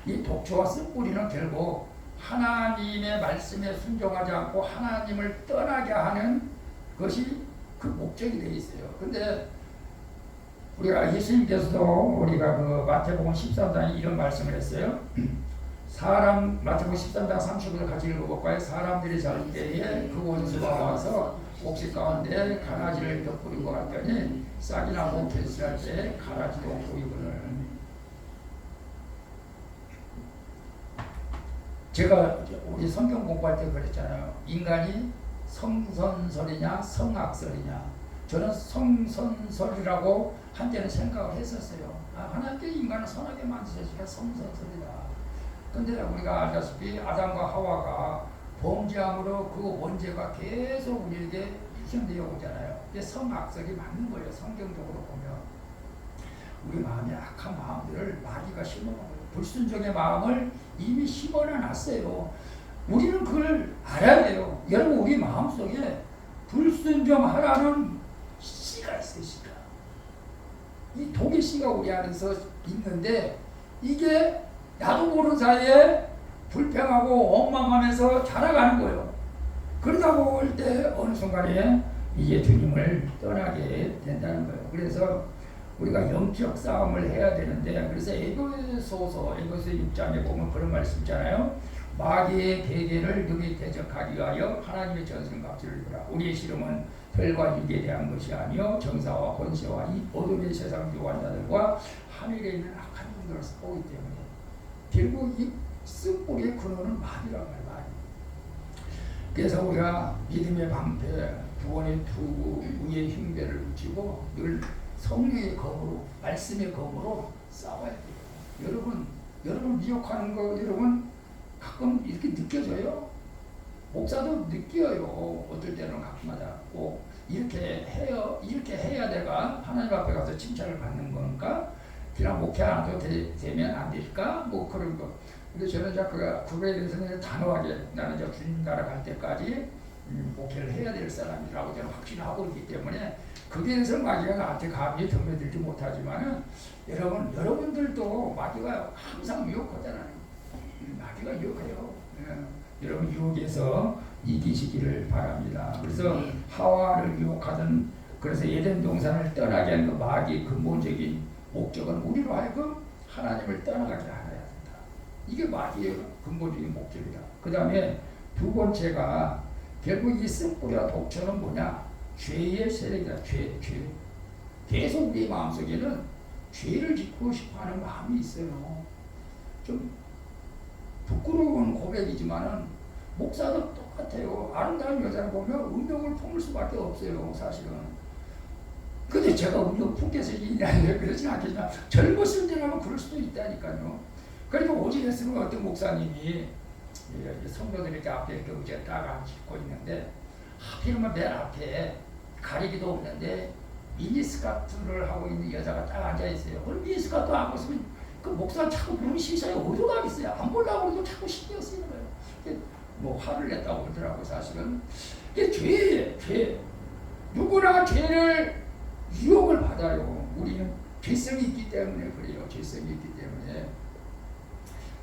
S1: 이 독초와 쓴뿌리는 결국 하나님의 말씀에 순종하지 않고 하나님을 떠나게 하는 것이 그 목적이 되어 있어요. 근데 우리가 예수님께서도 우리가 그 마태복음 13장에 이런 말씀을 했어요. 마태복음 13장 30절을 같이 읽어볼까요? 사람들이 잘 때에 그 원수가 와서 옥시 가운데 가라지를 덧뿌리고 갔더니 싹이나 모태수할 때 가라지도 보이거늘. 제가 우리 성경 공부할 때 그랬잖아요. 인간이 성선설이냐 성악설이냐. 저는 성선설이라고 한때는 생각을 했었어요. 하나님께 인간을 선하게 만드셨으니까 성선설이다. 근데 우리가 알다시피 아담과 하와가 범죄함으로 그 원죄가 계속 우리에게 유전되어 오잖아요. 이게 성악설이 맞는 거예요. 성경적으로 보면 우리 마음에 악한 마음들을 마귀가 심어놓은 거예요. 불순종의 마음을 이미 심어놨어요. 우리는 그걸 알아야 돼요. 여러분 우리 마음속에 불순종하라는 씨가 있어요. 씨가. 이 독의 씨가 우리 안에서 있는데 이게 나도 모르는 사이에 불평하고 엉망하면서 자라가는 거예요. 그러다 볼 때 어느 순간에 이제 주님을 떠나게 된다는 거예요. 그래서 우리가 영적 싸움을 해야 되는데 그래서 에베소서 6장에 보면 그런 말씀 있잖아요. 마귀의 계계를 능히 대적하기 위하여 하나님의 전승갑주를 입으라. 우리의 씨름은 혈과 육에 대한 것이 아니요 정사와 권세와 이 어둠의 세상 유한자들과 하늘에 있는 악한 힘들어 싸우기 때문에 결국 이 쓴뿌리의 근원은 마귀란 말이야. 마귀. 그래서 우리가 믿음의 방패, 구원의 투구, 의의 흉배를 붙이고 늘 성령의 검으로, 말씀의 검으로 싸워야 돼요. 여러분 미혹하는 거 여러분 가끔 이렇게 느껴져요? 목사도 느껴요. 어떨 때는 가끔마다 꼭 이렇게 해야 내가 하나님 앞에 가서 칭찬을 받는 건가? 그냥 목회 안 해도 되면 안 될까? 뭐 그런 거. 근데 저는 이제 그거에 대해서는 단호하게 나는 이제 주님 나라 갈 때까지 목회를 해야 될 사람이라고 저는 확신하고 있기 때문에 거기에 대해서 마귀가 나한테 감히 덤벼들지 못하지만은 여러분들도 마귀가 항상 유혹하잖아요. 마귀가 유혹해요. 여러분 유혹에서 이기시기를 바랍니다. 그래서 하와를 유혹하던 그래서 에덴 동산을 떠나게 하는 그 마귀의 근본적인 목적은 우리로 하여금 하나님을 떠나가게 하여야 된다. 이게 마귀의 근본적인 목적이다. 그 다음에 두 번째가 결국 이 쓴뿌리와 독초는 뭐냐? 죄의 세력이다. 죄. 계속 우리 마음속에는 죄를 짓고 싶어하는 마음이 있어요. 좀 부끄러운 고백이지만은 목사도 똑같아요. 아름다운 여자를 보면 운명을 품을 수밖에 없어요. 사실은. 근데 제가 운명 품게 생기냐 그러진 않겠지만 젊었을 때라면 그럴 수도 있다니까요. 그러니까 오직했으면 어떤 목사님이 성도들에게 앞에 이렇게 의자 딱 앉고 있는데 하필이면 맨 앞에 가리기도 없는데 미니스커트를 하고 있는 여자가 딱 앉아있어요. 그럼 미니스커트 하고 있으면 그 목사가 자꾸 보는 시선이 어디로 가겠어요? 안 보려고 해도 자꾸 신경 쓰이는 거예요. 뭐 화를 냈다고 그러더라고요. 사실은 이게 죄예요. 죄. 누구나 죄를 유혹을 받아요. 우리는 죄성이 있기 때문에 그래요. 죄성이 있기 때문에.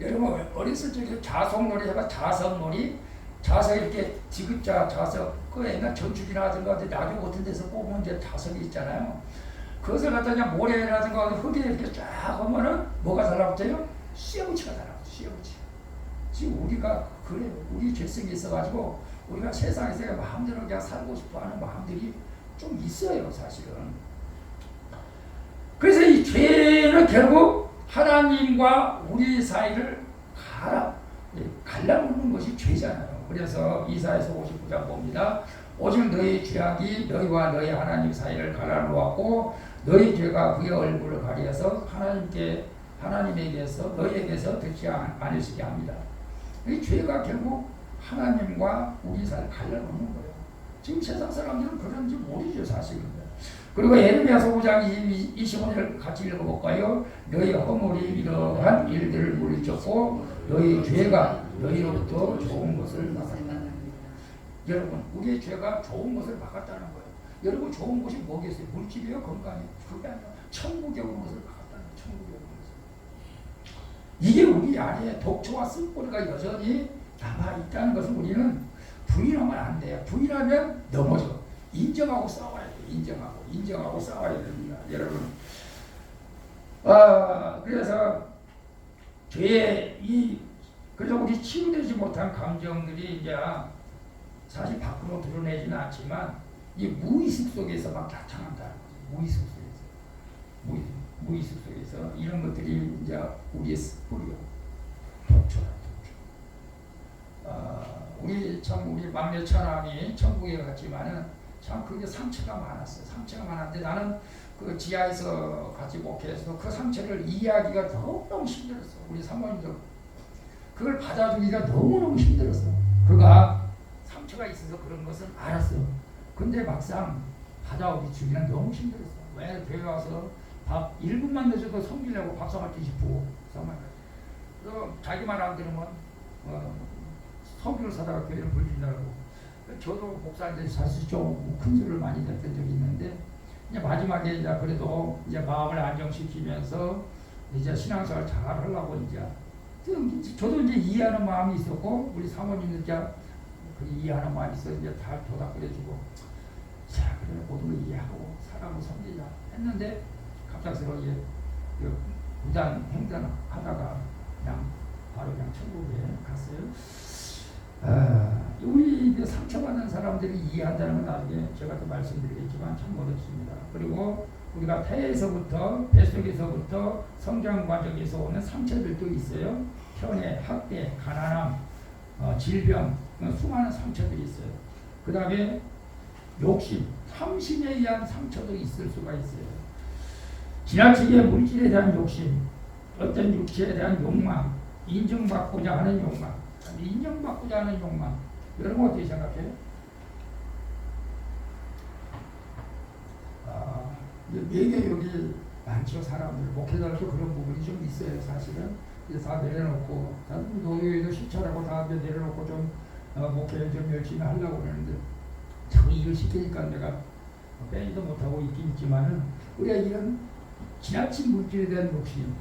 S1: 여러분 어렸을 적에 자석놀이 해봐. 자석놀이. 자석 이렇게 지급자 자석 그 옛날 전축이나 하든가 나중 같은 데서 뽑으면 이제 자석이 있잖아요. 그것을 갖다 그냥 모래라든가 흙에 이렇게 쫙 하면은 뭐가 달라붙어요? 씨어붙이가 달라붙어요. 씨어붙이. 지금 우리가 그래요. 우리 죄성이 있어가지고 우리가 세상에서 마음대로 그냥 살고 싶어하는 마음들이 좀 있어요. 사실은. 그래서 이 죄는 결국 하나님과 우리 사이를 갈라놓는 것이 죄잖아요. 그래서 이사야서 59장 봅니다. 오직 너희 죄악이 너희와 너희 하나님 사이를 갈라놓았고 너희 죄가 그의 얼굴을 가리어서 하나님에게서 너희에게서 듣지 않으시게 합니다. 이 죄가 결국 하나님과 우리 사이를 갈라놓는 거예요. 지금 세상 사람들은 그런지 모르죠. 사실은. 그리고 에레미야서 5장 25절을 같이 읽어볼까요? 너희 허물이 이러한 일들을 물리쳤고 너희 죄가 너희로부터 좋은 것을 막았다. 여러분 우리의 죄가 좋은 것을 막았다는 거예요. 여러분 좋은 것이 뭐겠어요? 물질이요? 건강이요? 그게 아니라 천국의 온 것을 막았다는 거예요. 천국의 온 것을. 이게 우리 안에 독초와 쓴뿌리가 여전히 남아있다는 것을 우리는 부인하면 안 돼요. 부인하면 넘어져. 인정하고 싸워야 돼요. 인정하고 싸워야 됩니다. 여러분. 그래서 그래서 우리 치유되지 못한 감정들이 이제 사실 밖으로 드러내지는 않지만 이 무의식 속에서 막 나타난다는 거죠. 무의식 속에서 이런 것들이 이제 우리의 뿌리요. 독초다. 우리 막내 천왕이 천국에 갔지만은 참 그게 상처가 많았어요. 상처가 많았는데 나는 그 지하에서 같이 목회해서 그 상처를 이해하기가 너무너무 힘들었어. 우리 사모님도 그걸 받아주기가 너무너무 힘들었어. 그가 상처가 있어서 그런 것은 알았어. 근데 막상 받아오기 주기는 너무 힘들었어. 왜 교회 와서 밥 1분만 늦어도 성기려고 밥상을 뒤집고 그래서 자기 말 안 들으면 성기를 사다가 교회를 불린다고. 저도 목사한테 사실 좀 큰 소리를 많이 듣던 적이 있는데 이제 마지막에 이제 그래도 이제 마음을 안정시키면서 이제 신앙생활 잘 하려고 이제 저도 이제 이해하는 마음이 있었고 우리 사모님도 이제 그 이해하는 마음이 있어 이제 다 도닥거려주고 자 그래 모든 걸 이해하고 사람을 섬기자 했는데 갑작스럽게 그 무단 횡단하다가 그냥 바로 그냥 천국에 갔어요. 우리 상처받는 사람들이 이해한다는 건 나중에 제가 또 말씀드리겠지만 참 어렵습니다. 그리고 우리가 태에서부터 뱃속에서부터 성장 과정에서 오는 상처들도 있어요. 편애, 학대, 가난함, 질병, 수많은 상처들이 있어요. 그 다음에 욕심, 탐심에 의한 상처도 있을 수가 있어요. 지나치게 물질에 대한 욕심, 어떤 육체에 대한 욕망, 인정받고자 하는 욕망, 인정받고자 하는 욕망. 여러분 어떻게 생각해요? 매개 여기 많죠. 사람들 목회자들도 그런 부분이 좀 있어요. 사실은 그래서 다 내려놓고 노예도 시찰하고 다 내려놓고 좀 목회를 좀 열심히 하려고 그러는데 자꾸 일을 시키니까 내가 빼지도 못하고 있긴 있지만은 우리가 이런 지나친 물질에 대한 욕심,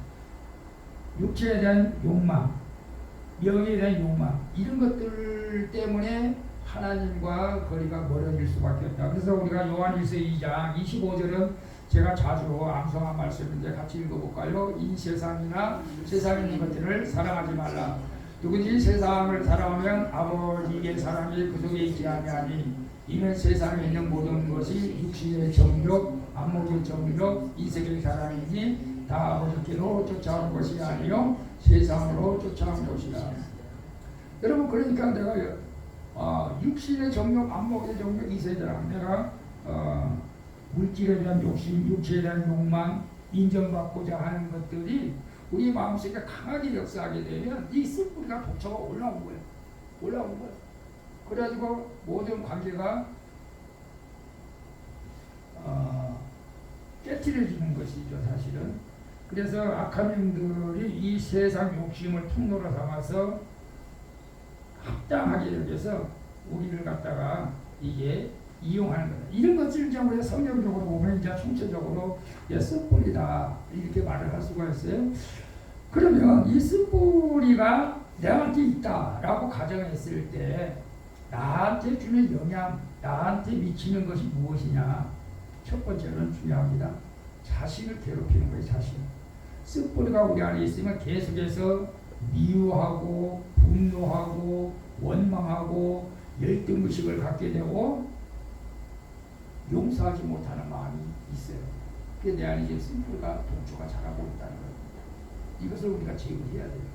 S1: 육체에 대한 욕망, 명예에 대한 욕망 이런 것들 때문에 하나님과 거리가 멀어질 수밖에 없다. 그래서 우리가 요한일서 2장 25절은 제가 자주 암송한 말씀인데 같이 읽어볼까요? 이 세상이나 세상에 있는 것들을 사랑하지 말라. 누구든지 세상을 사랑하면 아버지의 사랑이 그 속에 있지 아니하니 이는 세상에 있는 모든 것이 육신의 정욕, 안목의 정욕, 이색의 사랑이니 다 아버지께로 쫓아온 것이 아니요 세상으로 쫓아온 것이다. 여러분 그러니까 내가 육신의 정욕, 안목의 정욕, 이색이랑 내가 물질에 대한 욕심, 육체에 대한 욕망, 인정받고자 하는 것들이 우리 마음속에 강하게 역사하게 되면 이 쓴뿌리가 독처가 올라온 거예요. 올라온 거예요. 그래가지고 모든 관계가 깨트려지는 것이죠, 사실은. 그래서 악한 영들이 이 세상 욕심을 통로로 삼아서 합당하게 여겨서 우리를 갖다가 이게 이용하는 거다. 이런 것을 이제 우리가 성경적으로 보면 이제 총체적으로 쓴뿌리다 이렇게 말을 할 수가 있어요. 그러면 이 쓴뿌리가 내한테 있다라고 가정했을 때 나한테 주는 영향, 나한테 미치는 것이 무엇이냐? 첫 번째는 중요합니다. 자신을 괴롭히는 거예요. 자신. 쓴뿌리가 우리 안에 있으면 계속해서 미워하고 분노하고 원망하고 열등의식을 갖게 되고 용서하지 못하는 마음이 있어요. 그게 내 안에 이제 쓴뿌리가 동초가 자라고 있다는 거예요. 이것을 우리가 제거해야 돼요.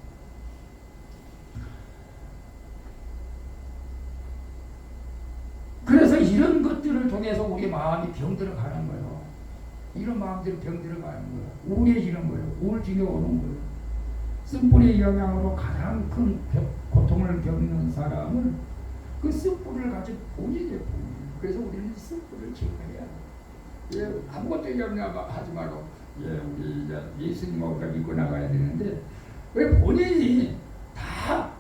S1: 그래서 이런 것들을 통해서 우리 마음이 병들어 가는 거예요. 이런 마음들이 병들어 가는 거예요. 우울해지는 거예요. 우울증이 오는 거예요. 쓴뿌리의 영향으로 가장 큰 고통을 겪는 사람은 그 쓴뿌리를 가진 본인의 본인. 그래서 우리는 쓴뿌리를 제거해야 돼요. 아무것도 하지 말고 우리 예수님을 우리가 믿고 나가야 되는데 왜 본인이 다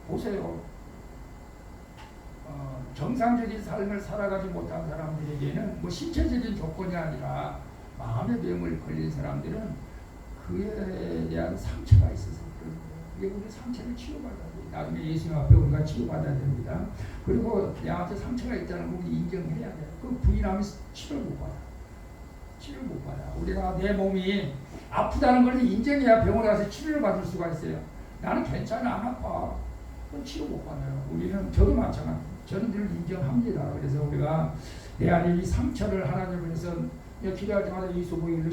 S1: 보세요. 정상적인 삶을 살아가지 못한 사람들에게는 뭐 신체적인 조건이 아니라 마음의 병을 걸린 사람들은 그에 대한 상처가 있어서 그게 우리 상처를 치료받아야 돼요. 나중에 예수님 앞에 우리가 치료받아야 됩니다. 그리고 내한테 상처가 있다는 걸 우리 인정해야 돼요. 그 부인하면 치료를 못 받아. 치료를 못 받아. 우리가 내 몸이 아프다는 걸 인정해야 병원에 가서 치료를 받을 수가 있어요. 나는 괜찮아, 안 아파. 그건 치료 못 받아요. 우리는 저도 마찬가지. 저는 늘 인정합니다. 그래서 우리가 내 안에 이 상처를 하나님께서 필요할 때마다 이 소고기를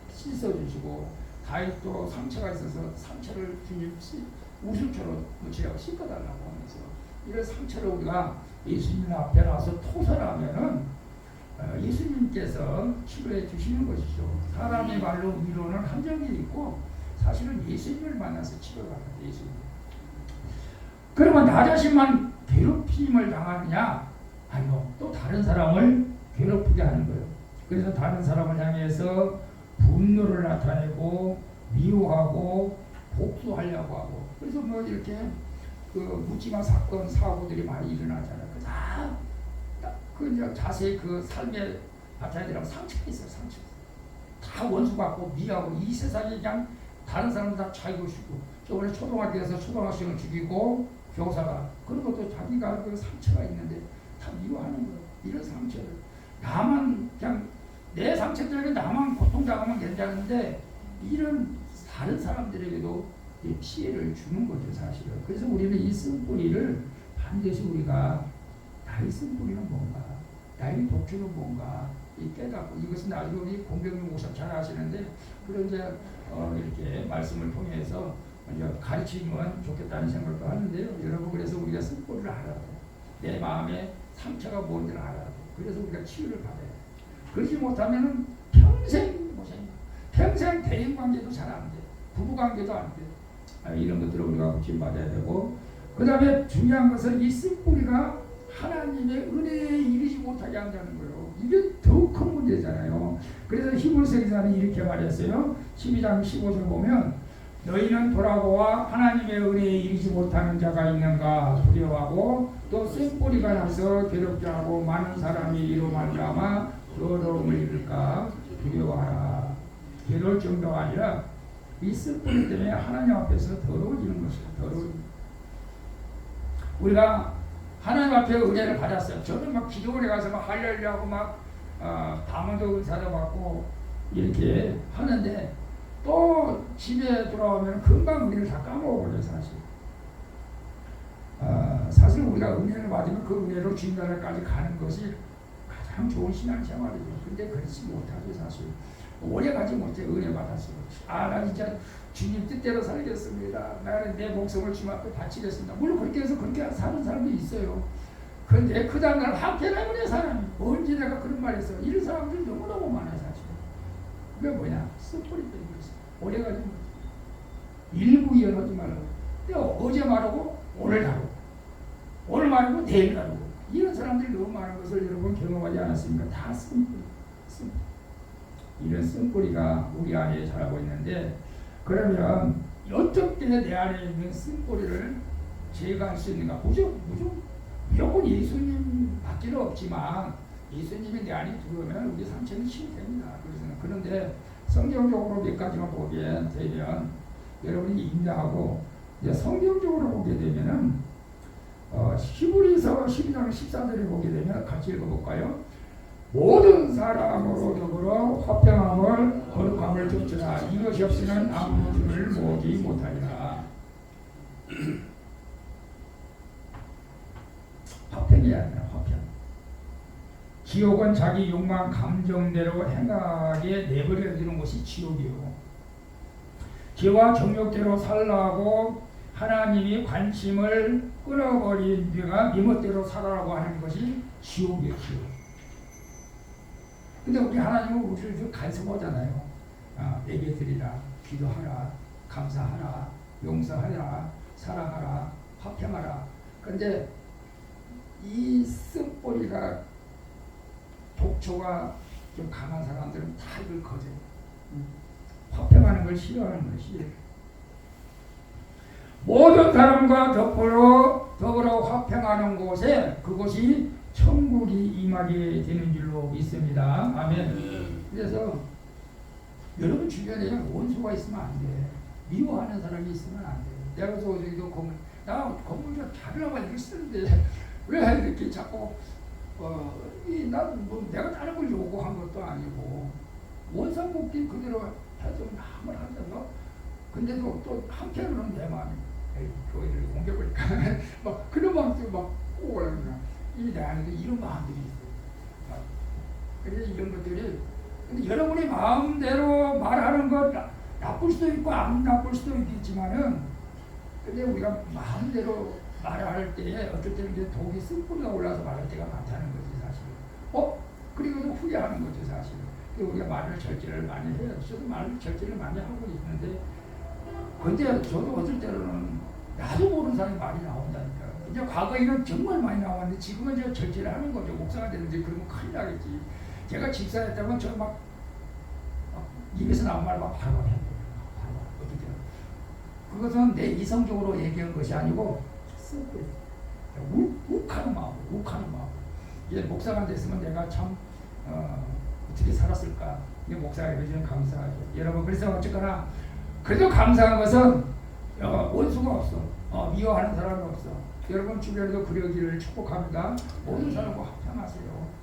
S1: 씻어주시고 다윗도 상처가 있어서 상처를 주님 우슬처럼 묻히라고 씻어달라고 하면서 이런 상처를 우리가 예수님 앞에 나와서 토설하면은 예수님께서 치료해 주시는 것이죠. 사람의 말로 위로는 한정이 있고 사실은 예수님을 만나서 치료받아요. 예수님. 그러면 나 자신만 괴롭힘을 당하느냐? 아니요. 또 다른 사람을 괴롭히게 하는 거예요. 그래서 다른 사람을 향해서 분노를 나타내고 미워하고 복수하려고 하고 그래서 뭐 이렇게 그 묻지마 사건 사고들이 많이 일어나잖아요. 그 자세히 그 삶의 바탕이라고 상처가 있어요. 상처. 다 원수 받고 미워하고 이 세상에 그냥 다른 사람들 다 차이고 싶고 저번에 초등학교에서 초등학생을 죽이고 교사가 그런 것도 자기가 그 상처가 있는데 다 미워하는 거예요. 이런 상처를 나만 그냥 내 상처 때문에 나만 고통당하면 괜찮은데 이런 다른 사람들에게도 피해를 주는 거죠. 사실은. 그래서 우리는 이 쓴뿌리를 반드시 우리가 다 이 쓴뿌리는 뭔가 나의 독주는 뭔가 이 깨닫고 이것은 나중에 우리 공병님 목사 잘 아시는데 그런 이제 이렇게 말씀을 통해서 이제 가르치면 좋겠다는 생각도 하는데요. 여러분 그래서 우리가 쓴뿌리를 알아야 돼요. 내 마음에 상처가 뭔지를 알아야 돼요. 그래서 우리가 치유를 받아야 돼요. 그러지 못하면은 평생 고생, 평생 대인 관계도 잘 안 돼, 부부 관계도 안 돼. 이런 것들을 우리가 고침 받아야 되고, 그 다음에 중요한 것은 이 쓴뿌리가 하나님의 은혜에 이르지 못하게 한다는 거예요. 이게 더 큰 문제잖아요. 그래서 히브리서 기자는 이렇게 말했어요. 12장 15절 보면 너희는 돌아보아 하나님의 은혜에 이르지 못하는 자가 있는가 두려워하고 또 쓴뿌리가 나서 괴롭게 하고 많은 사람이 이로 말미암아 더러움을 입을까 두려워하라. 괴로울 정도가 아니라 이 쓴뿌리 때문에 하나님 앞에서 더러워지는 것이에요. 더러워지는. 우리가 하나님 앞에 은혜를 받았어요. 저는 막 기도원에 가서 막 할렐루야하고 막 밤에도 은사도 받고 이렇게 하는데 또 집에 돌아오면 금방 은혜를 다 까먹어버려요. 사실 우리가 은혜를 받으면 그 은혜로 주님 나라까지 가는 것이 가장 좋은 신앙생활이죠. 근데 그렇지 못하죠. 사실 오래 가지 못해. 은혜 받았어요. 나 진짜 주님 뜻대로 살겠습니다. 나는 내 목숨을 주님 앞에 바치겠습니다. 물론 그렇게 해서 그렇게 사는 사람도 있어요. 그런데 그 다음날 학교라버린 사람이 언제 내가 그런 말 했어. 이런 사람들이 너무너무 많아요. 사실 그게 뭐냐, 쓴뿌리 때문에 오래 가지 못해. 일부 이연하지 말라고. 어제 말하고 오늘 다루고 오늘 말하고 내일 다루고 이런 사람들이 너무 많은 것을 여러분 경험하지 않았습니까? 다 쓴뿌리. 이런 쓴뿌리가 우리 안에 자라고 있는데, 그러면 어떻게 내 안에 있는 쓴뿌리를 제거할 수 있는가? 무조건 예수님 밖에는 없지만 예수님이 내 안에 들어오면 우리 상처는 치유됩니다. 그런데 성경적으로 몇 가지만 보게 되면 여러분이 인정하고 이제 성경적으로 보게 되면은 히브리서 12장 14절에 보게 되면 같이 읽어볼까요? 모든 사람으로 더불어 화평함을 거룩함을 쫓으라. 이것이 없이는 아무를 모으지 못하리라. 화평해야 합니다. 화평. 지옥은 자기 욕망 감정대로 행하게 내버려 두는 것이 지옥이요. 죄와 정욕대로 살라고 하나님이 관심을 끊어버린 죄가 네 멋대로 살아라고 하는 것이 지옥이에요. 지옥. 근데 우리 하나님은 우리를 간섭하잖아요. 예배 드리라, 기도하라, 감사하라, 용서하라, 사랑하라, 화평하라. 그런데 이 쓴뿌리가 독초가 좀 강한 사람들은 다 이걸 거져요. 화평하는 걸 싫어하는 것이. 모든 사람과 더불어 화평하는 곳에 그곳이 천국이 임하게 되는 줄로 믿습니다. 아멘. 그래서 여러분 주변에 원수가 있으면 안 돼. 미워하는 사람이 있으면 안 돼. 내가 저기도 건물 좀 잘하려고 이렇게 쓰는데 왜 이렇게 자꾸 난 뭐 내가 다른 걸 요구한 것도 아니고 원상 복귀 그대로 해서 남을 하잖아. 근데도 또 한편으로는 내 마음이 교회를 공격을니까 막 그런 마음도 막 오거든요. 이 내 안에도 이런 마음들이 있어요. 그래서 이런 것들이 근데 여러분이 마음대로 말하는 것 나쁠 수도 있고 안 나쁠 수도 있겠지만은 근데 우리가 마음대로 말할 때 어떨 때는 이제 독이 쓴뿌리가 올라서 말할 때가 많다는 거지 사실. 그리고도 후회하는 거죠 사실. 우리가 말을 절제를 많이 해요. 저도 말을 절제를 많이 하고 있는데 근데 저도 어떨 때로는 나도 모르는 사람이 말이 나온다니까. 이제 과거에는 정말 많이 나왔는데 지금은 이제 절제를 하는 거죠. 목사가 되는데 그러면 큰일 나겠지. 제가 집사했다면 저 막 입에서 나온 말 막 바로 해요. 어떻게 그것은 내 이성적으로 얘기한 것이 아니고 욱하는 마음. 이제 목사가 됐으면 내가 참 어떻게 살았을까. 이 목사가 되면 감사하죠. 여러분 그래서 어쨌거나 그래도 감사한 것은 원수가 없어. 미워하는 사람이 없어. 여러분 주변에도 그러기를 축복합니다. 모든 사람과 화평하세요.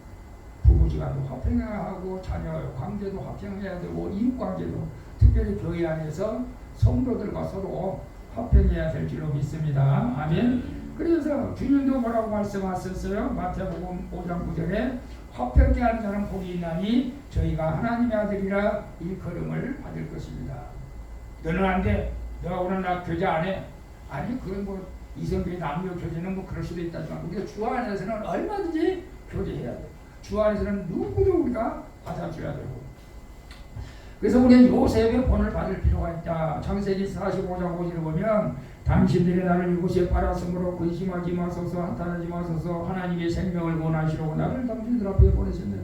S1: 부부지간도 화평해야 하고 자녀 관계도 화평해야 되고 이웃 관계도 특별히 교회 안에서 성도들과 서로 화평해야 될 줄로 믿습니다. 아멘. 그래서 주님도 뭐라고 말씀하셨어요? 마태복음 5장 9절에 화평케 하는 자는 복이 있나니 저희가 하나님의 아들이라 일컬음을 받을 것입니다. 너는 안 돼. 너가 오늘 나 교제 안 해. 아니 그건 뭐 이성비 남녀 교제는 뭐 그럴 수도 있다지만 우리가 주 안에서는 얼마든지 교제해야 돼. 주 안에서는 누구도 우리가 받아줘야 되고. 그래서 우리는 요셉의 본을 받을 필요가 있다. 창세기 45장 5절을 보면 당신들이 나를 이곳에 빨았으므로 근심하지 마소서 한탄하지 마소서 하나님의 생명을 원하시려고 나를 당신들 앞에 보내셨네요.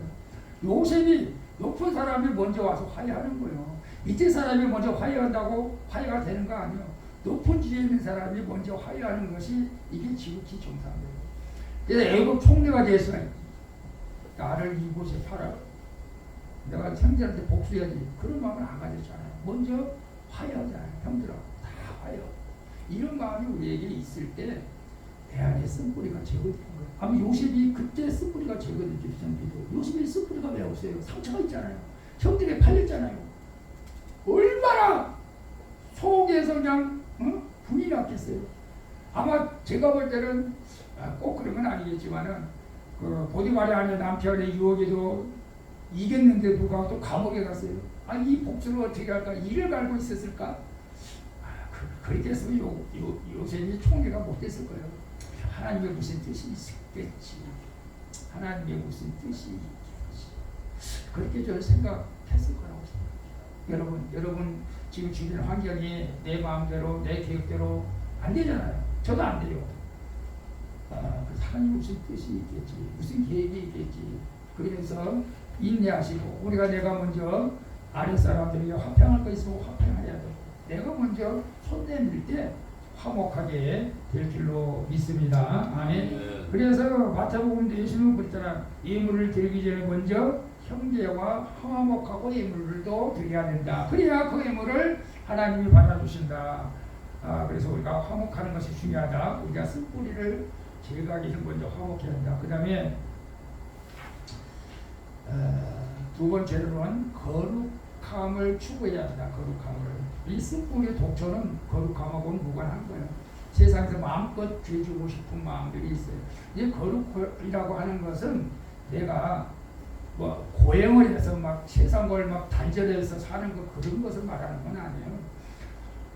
S1: 요셉이 높은 사람이 먼저 와서 화해하는 거예요. 밑에 사람이 먼저 화해한다고 화해가 되는 거 아니에요. 높은 지에 있는 사람이 먼저 화해하는 것이 이게 지극히 정상이에요. 그래서 애국 총리가 돼서 나를 이곳에 팔아 내가 형제한테 복수해야지 그런 마음을 안 가졌잖아요. 먼저 화해하잖아요. 형들아 다 화해. 이런 마음이 우리에게 있을 때 내 안에 쓴뿌리가 제거되는 거예요. 아마 요셉이 그때 쓴뿌리가 제거됐죠. 요셉의 쓴뿌리가 왜 없어요? 상처가 있잖아요. 형들에 팔렸잖아요. 얼마나 속에서 그냥 분이 났겠어요. 아마 제가 볼 때는 꼭 그런 건 아니겠지만은 그 보디발의 아내 남편의 유혹에도 이겼는데 누가 또 감옥에 갔어요. 아니 이 복수를 어떻게 할까? 이를 갈고 있었을까? 그렇게 했으면 요셉이 총리가 못 됐을 거예요. 하나님의 무슨 뜻이 있겠지. 하나님의 무슨 뜻이 있겠지. 그렇게 저는 생각했을 거라고 생각해요. 여러분 지금 주변 환경이 내 마음대로 내 계획대로 안 되잖아요. 저도 안 돼요. 그래서 하나님 무슨 뜻이 있겠지. 무슨 계획이 있겠지. 그러면서 인내하시고 우리가 내가 먼저 아랫사람들에게 화평할 거 있으면 화평해야 되고 내가 먼저 손 내밀 때 화목하게 될 줄로 믿습니다. 아멘. 그래서 마태복음도 예수님은 그랬잖아. 예물을 드리기 전에 먼저 형제와 화목하고 예물을 또 드려야 된다. 그래야 그 예물을 하나님이 받아주신다. 그래서 우리가 화목하는 것이 중요하다. 우리가 쓴뿌리를 제거하기 위해서 먼저 화목해야 한다. 그 다음에 두 번째로는 거룩함을 추구해야 한다. 거룩함을. 이 쓴뿌리 독초는 거룩함하고는 무관한 거예요. 세상에서 마음껏 죄주고 싶은 마음들이 있어요. 이 거룩이라고 하는 것은 내가 뭐 고행을 해서 막 세상 걸 막 단절해서 사는 것 그런 것을 말하는 건 아니에요.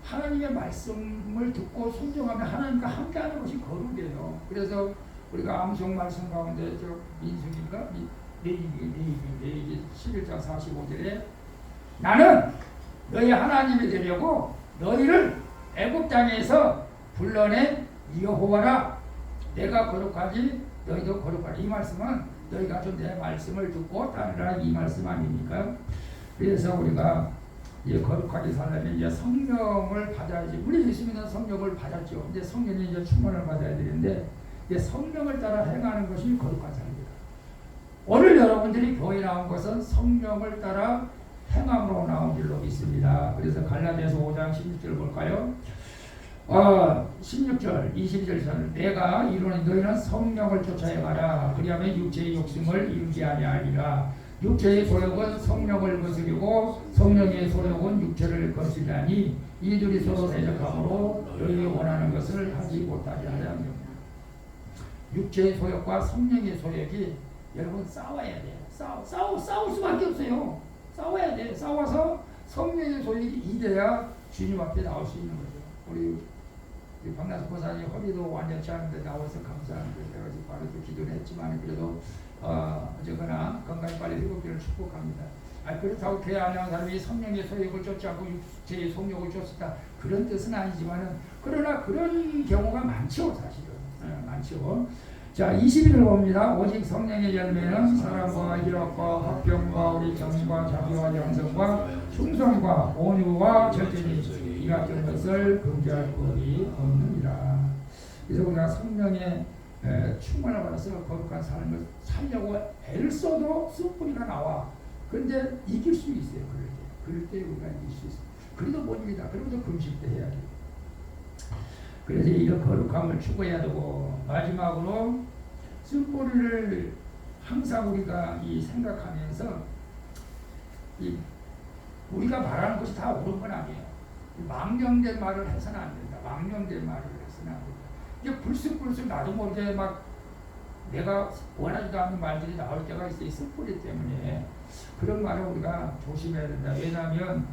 S1: 하나님의 말씀을 듣고 순종하면 하나님과 함께하는 것이 거룩이에요. 그래서 우리가 암송 말씀 가운데 저 민수기인가 레위기 11장 45절에 나는 너희 하나님이 되려고 너희를 애굽 땅에서 불러낸 여호와라. 내가 거룩하지 너희도 거룩하라. 이 말씀은 너희가 좀 내 말씀을 듣고 따르라 이 말씀 아닙니까? 그래서 우리가 거룩하게 살려면 이제 성령을 받아야지. 우리 예수님은 성령을 받았죠. 이제 성령이 이제 충만을 받아야 되는데 이제 성령을 따라 행하는 것이 거룩한 삶입니다. 오늘 여러분들이 교회 나온 것은 성령을 따라 행함으로 나온 줄로 믿습니다. 그래서 갈라디아서 5장 16절 볼까요? 16절, 22절 내가 이루는 너희는 성령을 쫓아야 가라. 그리하면 육체의 욕심을 이루지 아니하리라. 육체의 소욕은 성령을 거스리고 성령의 소욕은 육체를 거스리니 이들이 서로 대적함으로 너희가 원하는 것을 하지 못하게 하려 합니다. 육체의 소욕과 성령의 소욕이 여러분 싸워야 돼요. 싸울 수밖에 없어요. 싸워야 돼요. 싸워서 성령의 소욕이 이래야 주님 앞에 나올 수 있는 거죠. 우리 박나수 보사님 허리도 완전치 않은데 나와서 감사합니다. 제가 지금 바로 기도를 했지만 그래도 어쨌거나 건강히 빨리 회복되를 축복합니다. 그렇다고 교회 안에 온 사람이 성령의 소욕을 쫓지 않고 육체의 성욕을 쫓았다 그런 뜻은 아니지만은 그러나 그런 경우가 많죠. 사실은 많죠. 자 21을 봅니다. 오직 성령의 열매는 사랑과 희락과 화평과 우리 정과 자비와 양성과 충성과 온유와 절제니 이 같은 것을 금지할 법이 없느니라. 그래서 우리가 성령의 충만을 받아서 거룩한 삶을 살려고 애를 써도 쓴뿌리가 나와. 그런데 이길 수 있어요. 그럴 때 우리가 이길 수 있어요. 그래도 못 이기다. 그래도 금식 때 해야 돼요. 그래서 이런 거룩함을 추구해야 되고 마지막으로 쓴뿌리를 항상 우리가 생각하면서 우리가 말하는 것이 다 옳은 건 아니에요. 망령된 말을 해서는 안 된다. 망령된 말을 해서는 안 된다. 이제 불쑥불쑥 나도 모르게 막 내가 원하지도 않는 말들이 나올 때가 있어. 이 습뿌리 때문에. 그런 말을 우리가 조심해야 된다. 왜냐하면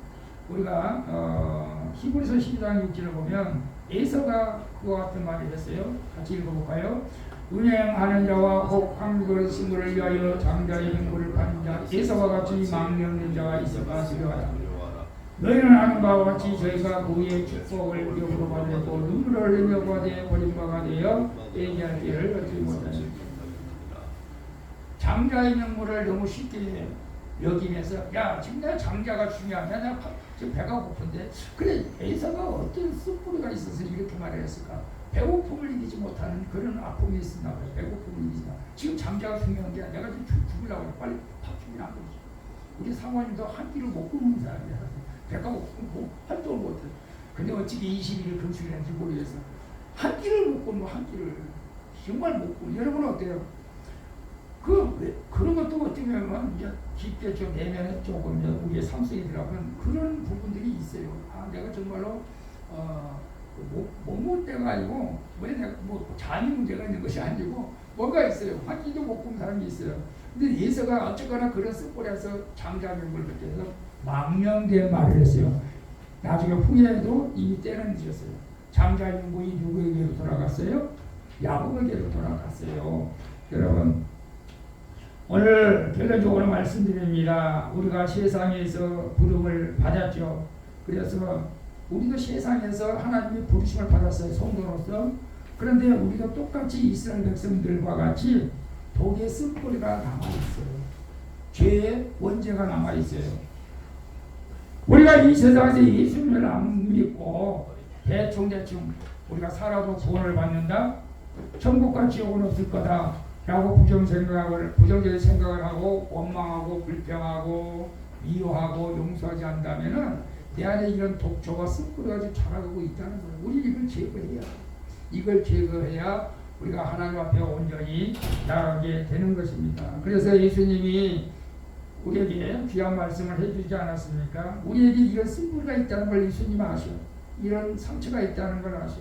S1: 우리가 히브리서 12장 6절을 보면 에서가 그와 같은 말을 했어요. 같이 읽어볼까요? 은행하는 자와 혹 황금을 식물을 위하여 장자의 행보를 파는 자 에서와 같이 망령된 자가 있어가 두려워하라. 너희는 아는 바와 같이 저희가 그의 축복을 기업으로 받았고 눈물을 흘리며 받아 버린 바가 되어 얘기할 길을 얻지 못하니 장자의 명물을 너무 쉽게 여기면서 야 지금 내가 장자가 중요하냐 내가 지금 배가 고픈데 그래 에서가 어떤 숯불이가 있어서 이렇게 말을 했을까. 배고픔을 이기지 못하는 그런 아픔이 있었나 봐요. 배고픔을 이기지 못 지금 장자가 중요한 게 아니라 내가 지금 죽으려고 해. 빨리 밥 주면 안 되지. 우리 사모님도 한 끼를 못 굶는 사람이야. 배가 고프고 활동을 못해. 근데 어찌게 20일을 금식을 했는지 모르겠어. 한 끼를 못 굶고 한 끼를 정말 못 굶고. 여러분은 어때요? 그런 것도 어떻게 보면 이제 깊게 좀 내면에 조금 우리의 삶 속에 들어가면 그런 부분들이 있어요. 아, 내가 정말로 못 먹을 때가 아니고 왜 내가 뭐 잔이 문제가 있는 것이 아니고 뭐가 있어요. 한 끼도 못 굶는 사람이 있어요. 근데 예서가 어쨌거나 그런 습골에서 장자명을 그렇게 해서 망령된 말을 했어요. 나중에 후에도 이미 때는 늦었어요. 장자명이 누구에게로 돌아갔어요? 야곱에게로 돌아갔어요. 여러분 오늘 결론적으로 말씀드립니다. 우리가 세상에서 부름을 받았죠. 그래서 우리도 세상에서 하나님의 부르심을 받았어요. 성도로서. 그런데 우리도 똑같이 이스라엘 백성들과 같이 독의 쓴뿌리가 남아있어요. 죄의 원죄가 남아있어요. 우리가 이 세상에서 예수님을 안 믿고 대충 우리가 살아도 구원을 받는다. 천국과 지옥은 없을 거다 라고 부정적인 생각을 하고 원망하고 불평하고 미워하고 용서하지 않다면은 내 안에 이런 독초가 습부러가지고 자라고 있다는 거예요. 우리 이걸 제거해야 이걸 제거해야 우리가 하나님 앞에 온전히 나가게 되는 것입니다. 그래서 예수님이 우리에게 귀한 말씀을 해주지 않았습니까? 우리에게 이런 습부가 있다는 걸 예수님은 아셔. 이런 상처가 있다는 걸 아셔.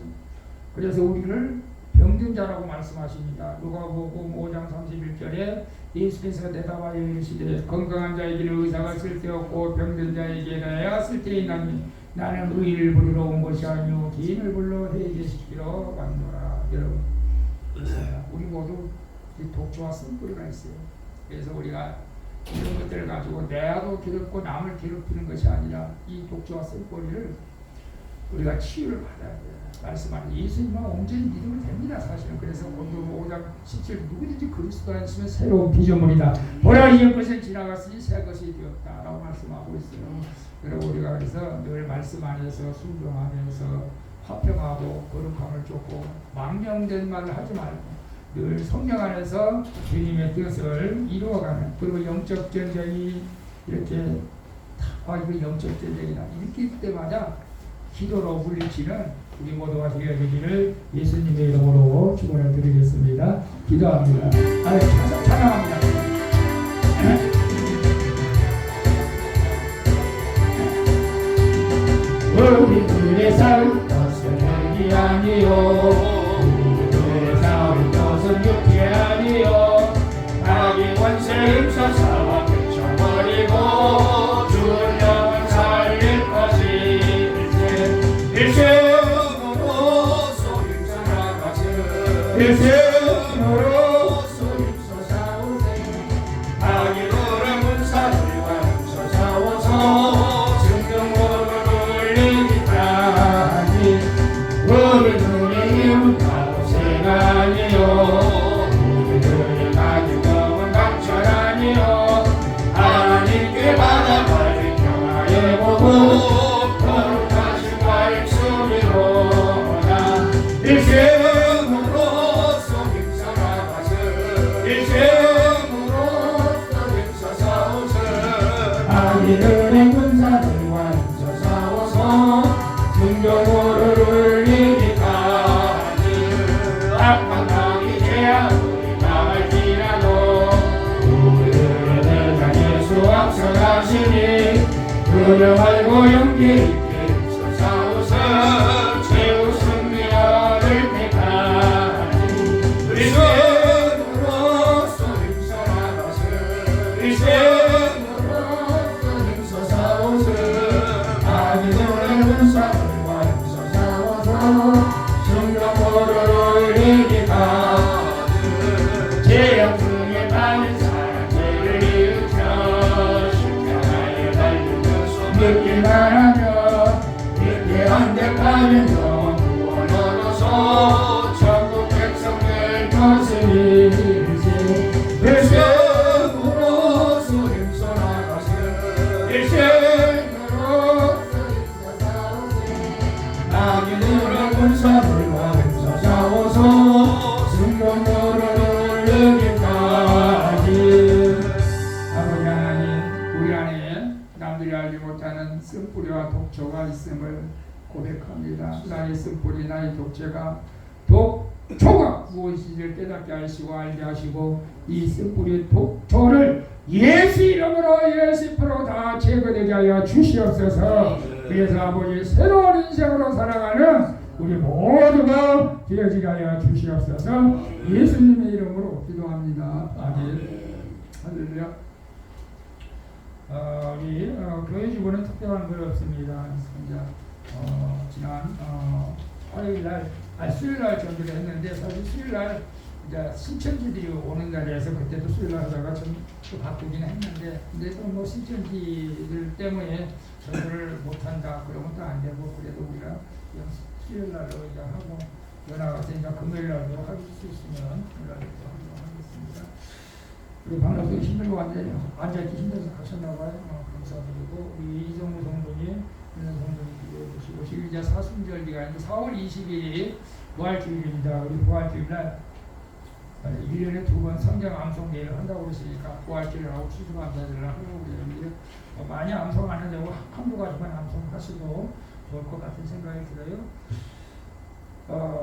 S1: 그래서 우리를 병든 자라고 말씀하십니다. 누가복음 5장 31절에 예수께서 대답하여 이르시되 건강한 자에게는 의사가 쓸데없고 병든 자에게야 쓸데있나니 나는 의인을 부르러 온 것이 아니오 기인을 불러 회개시키러 왔노라. 여러분 우리 모두 독초와 쓴뿌리가 있어요. 그래서 우리가 이런 것들을 가지고 내도 괴롭고 남을 괴롭히는 것이 아니라 이 독초와 쓴뿌리를 우리가 치유를 받아야 돼요. 말씀하는 예수님만 온전히 믿으면 됩니다. 사실은. 그래서 오늘 5장 17 누구든지 그리스도 안에 있으면 새로운 피조물이다. 보라 이전 것은 지나갔으니 새 것이 되었다 라고 말씀하고 있어요. 여러분 우리가 그래서 늘 말씀 안에서 순종하면서 화평하고 거룩함을 쫓고 망령된 말을 하지 말고 늘 성령 안에서 주님의 뜻을 이루어가는 그리고 영적 전쟁이 이렇게 이거 영적 전쟁이다 이렇게 때마다 기도로 물리치는 우리 모두가 되어야 되기를 예수님의 이름으로 축원을 드리겠습니다. 기도합니다. 찬양합니다. 우리들의 삶 것은 혈기 아니요 우리들의 싸울 것은 육체 아니요 악의 권세 힘써서 펼쳐버리고 죽은 영을 살릴 것이 일생으로서 힘써 싸우세 악의로는 문사들과 힘써 싸워서 승경으로 올리기까지 우리들의 힘은 고생 아니요 우리들의 가죽은 강철 아니요 하나님께 받아 빨리 평화의 복음 일생으로서 힘써 나가서 일생으로서 힘써 싸우서 악인들의 군사들과 힘써 싸워서 승경으로 울리기까지 악한 죄악으로 나갈지라도 우리들의 대장 예수 앞서가시니 그를 알고 용기 있게 힘써 싸우서 최후 승리 얻을 때까지 쓴뿌리와 독초가 있음을 고백합니다. 나의 쓴뿌리 나의 독초가 무엇인지를 깨닫게 하시고 알게 하시고 이 쓴뿌리 독초를 예수 이름으로 예수 프로 다 제거되게 하여 주시옵소서. 그래서 아버지 새로운 인생으로 살아가는 우리 모두가 되어지게 하여 주시옵소서. 예수님의 이름으로 기도합니다. 아멘. 할렐루야. 우리 교회 주부는 특별한 건 없습니다. 지난 화요일날 수요일날 전주를 했는데 사실 수요일날 이제 신천지들이 오는 날이라서 그때도 수요일날 하다가 좀 또 바꾸긴 했는데 근데 또 뭐 신천지들 때문에 전주를 못한다 그러면 또 안 되고 그래도 우리가 수요일날로 이제 하고 연합해서 이제 금요일날로 할 수 있으면 금요일날로 하도록 하겠습니다. 우리 방송도 힘들고 완전히 앉아있기 힘들어서 가셨나봐요. 감사드리고 우리 이정우 성도님 이런 성도님 기도해 주시고 지금 이제 사순절기가 있는데 4월 20일이 부활주일입니다. 우리 부활주일날 1년에 2번 성경 암송회를 한다고 그러시니까 부활주일하고 추수감사절을 하려고 그러는데 많이 암송 안 하려고 한두 가지만 암송하시고 좋을 것 같은 생각이 들어요.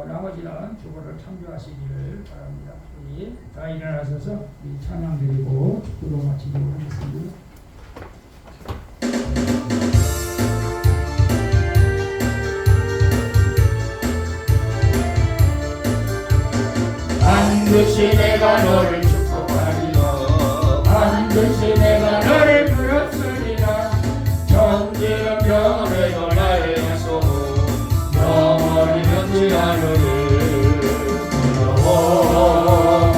S1: 나머지는 주보를 참조하시기를 바랍니다. 우리 다 일어나셔서 찬양 드리고 축도로 마치도록 하겠습니다. 반드시 내가 너를 축복하리라. 반드시 내가 너를 부르으리라. 정죄는 병원에도 나의 약속 영원히 변치 않으리.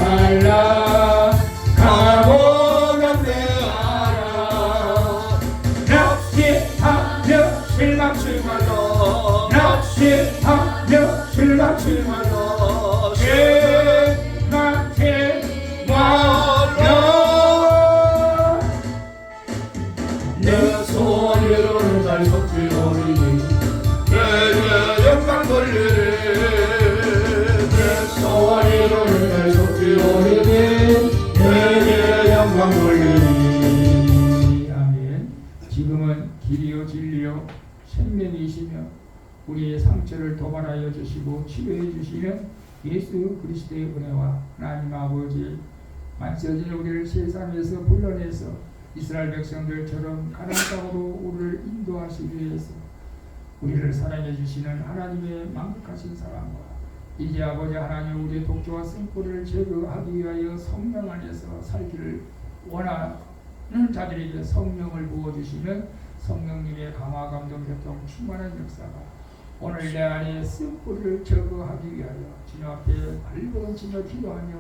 S1: 말라 강하고 담대하라. 납치하며 실망치 말라. 납치하며 실망치 말라. 내 소원으로는 날 속죄오리니 내게 영광 돌리리. 내 소원으로는 날 속죄오리니 내게 영광 돌리니. 아멘. 지금은 길이요 진리요 생명이시며 우리의 상처를 도말하여 주시고 치료해 주시는 예수 그리스도의 은혜와 하나님 아버지 만져진 우리를 세상에서 불러내서 이스라엘 백성들처럼 가나안 땅으로 우리를 인도하시기 위해서 우리를 사랑해 주시는 하나님의 만극하신 사랑과 이제 아버지 하나님 우리의 독조와 쓴뿌리를 제거하기 위하여 성령 안에서 살기를 원하는 자들에게 성령을 부어주시는 성령님의 강화 감동 교통 충만한 역사가 오늘 내 안에 쓴뿌리를 제거하기 위하여 주님 앞에 발버둥치며 기도하며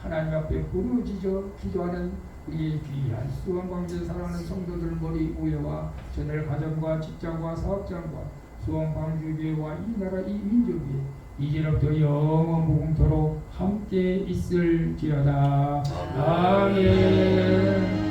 S1: 하나님 앞에 부르짖어 기도하는 우리의 귀한 수원광주에 사랑하는 성도들 머리 위에와 저들 가정과 직장과 사업장과 수원광주교회와 이 나라 이 민족 위에 이제부터 영원 무궁토록 함께 있을지어다. 아멘.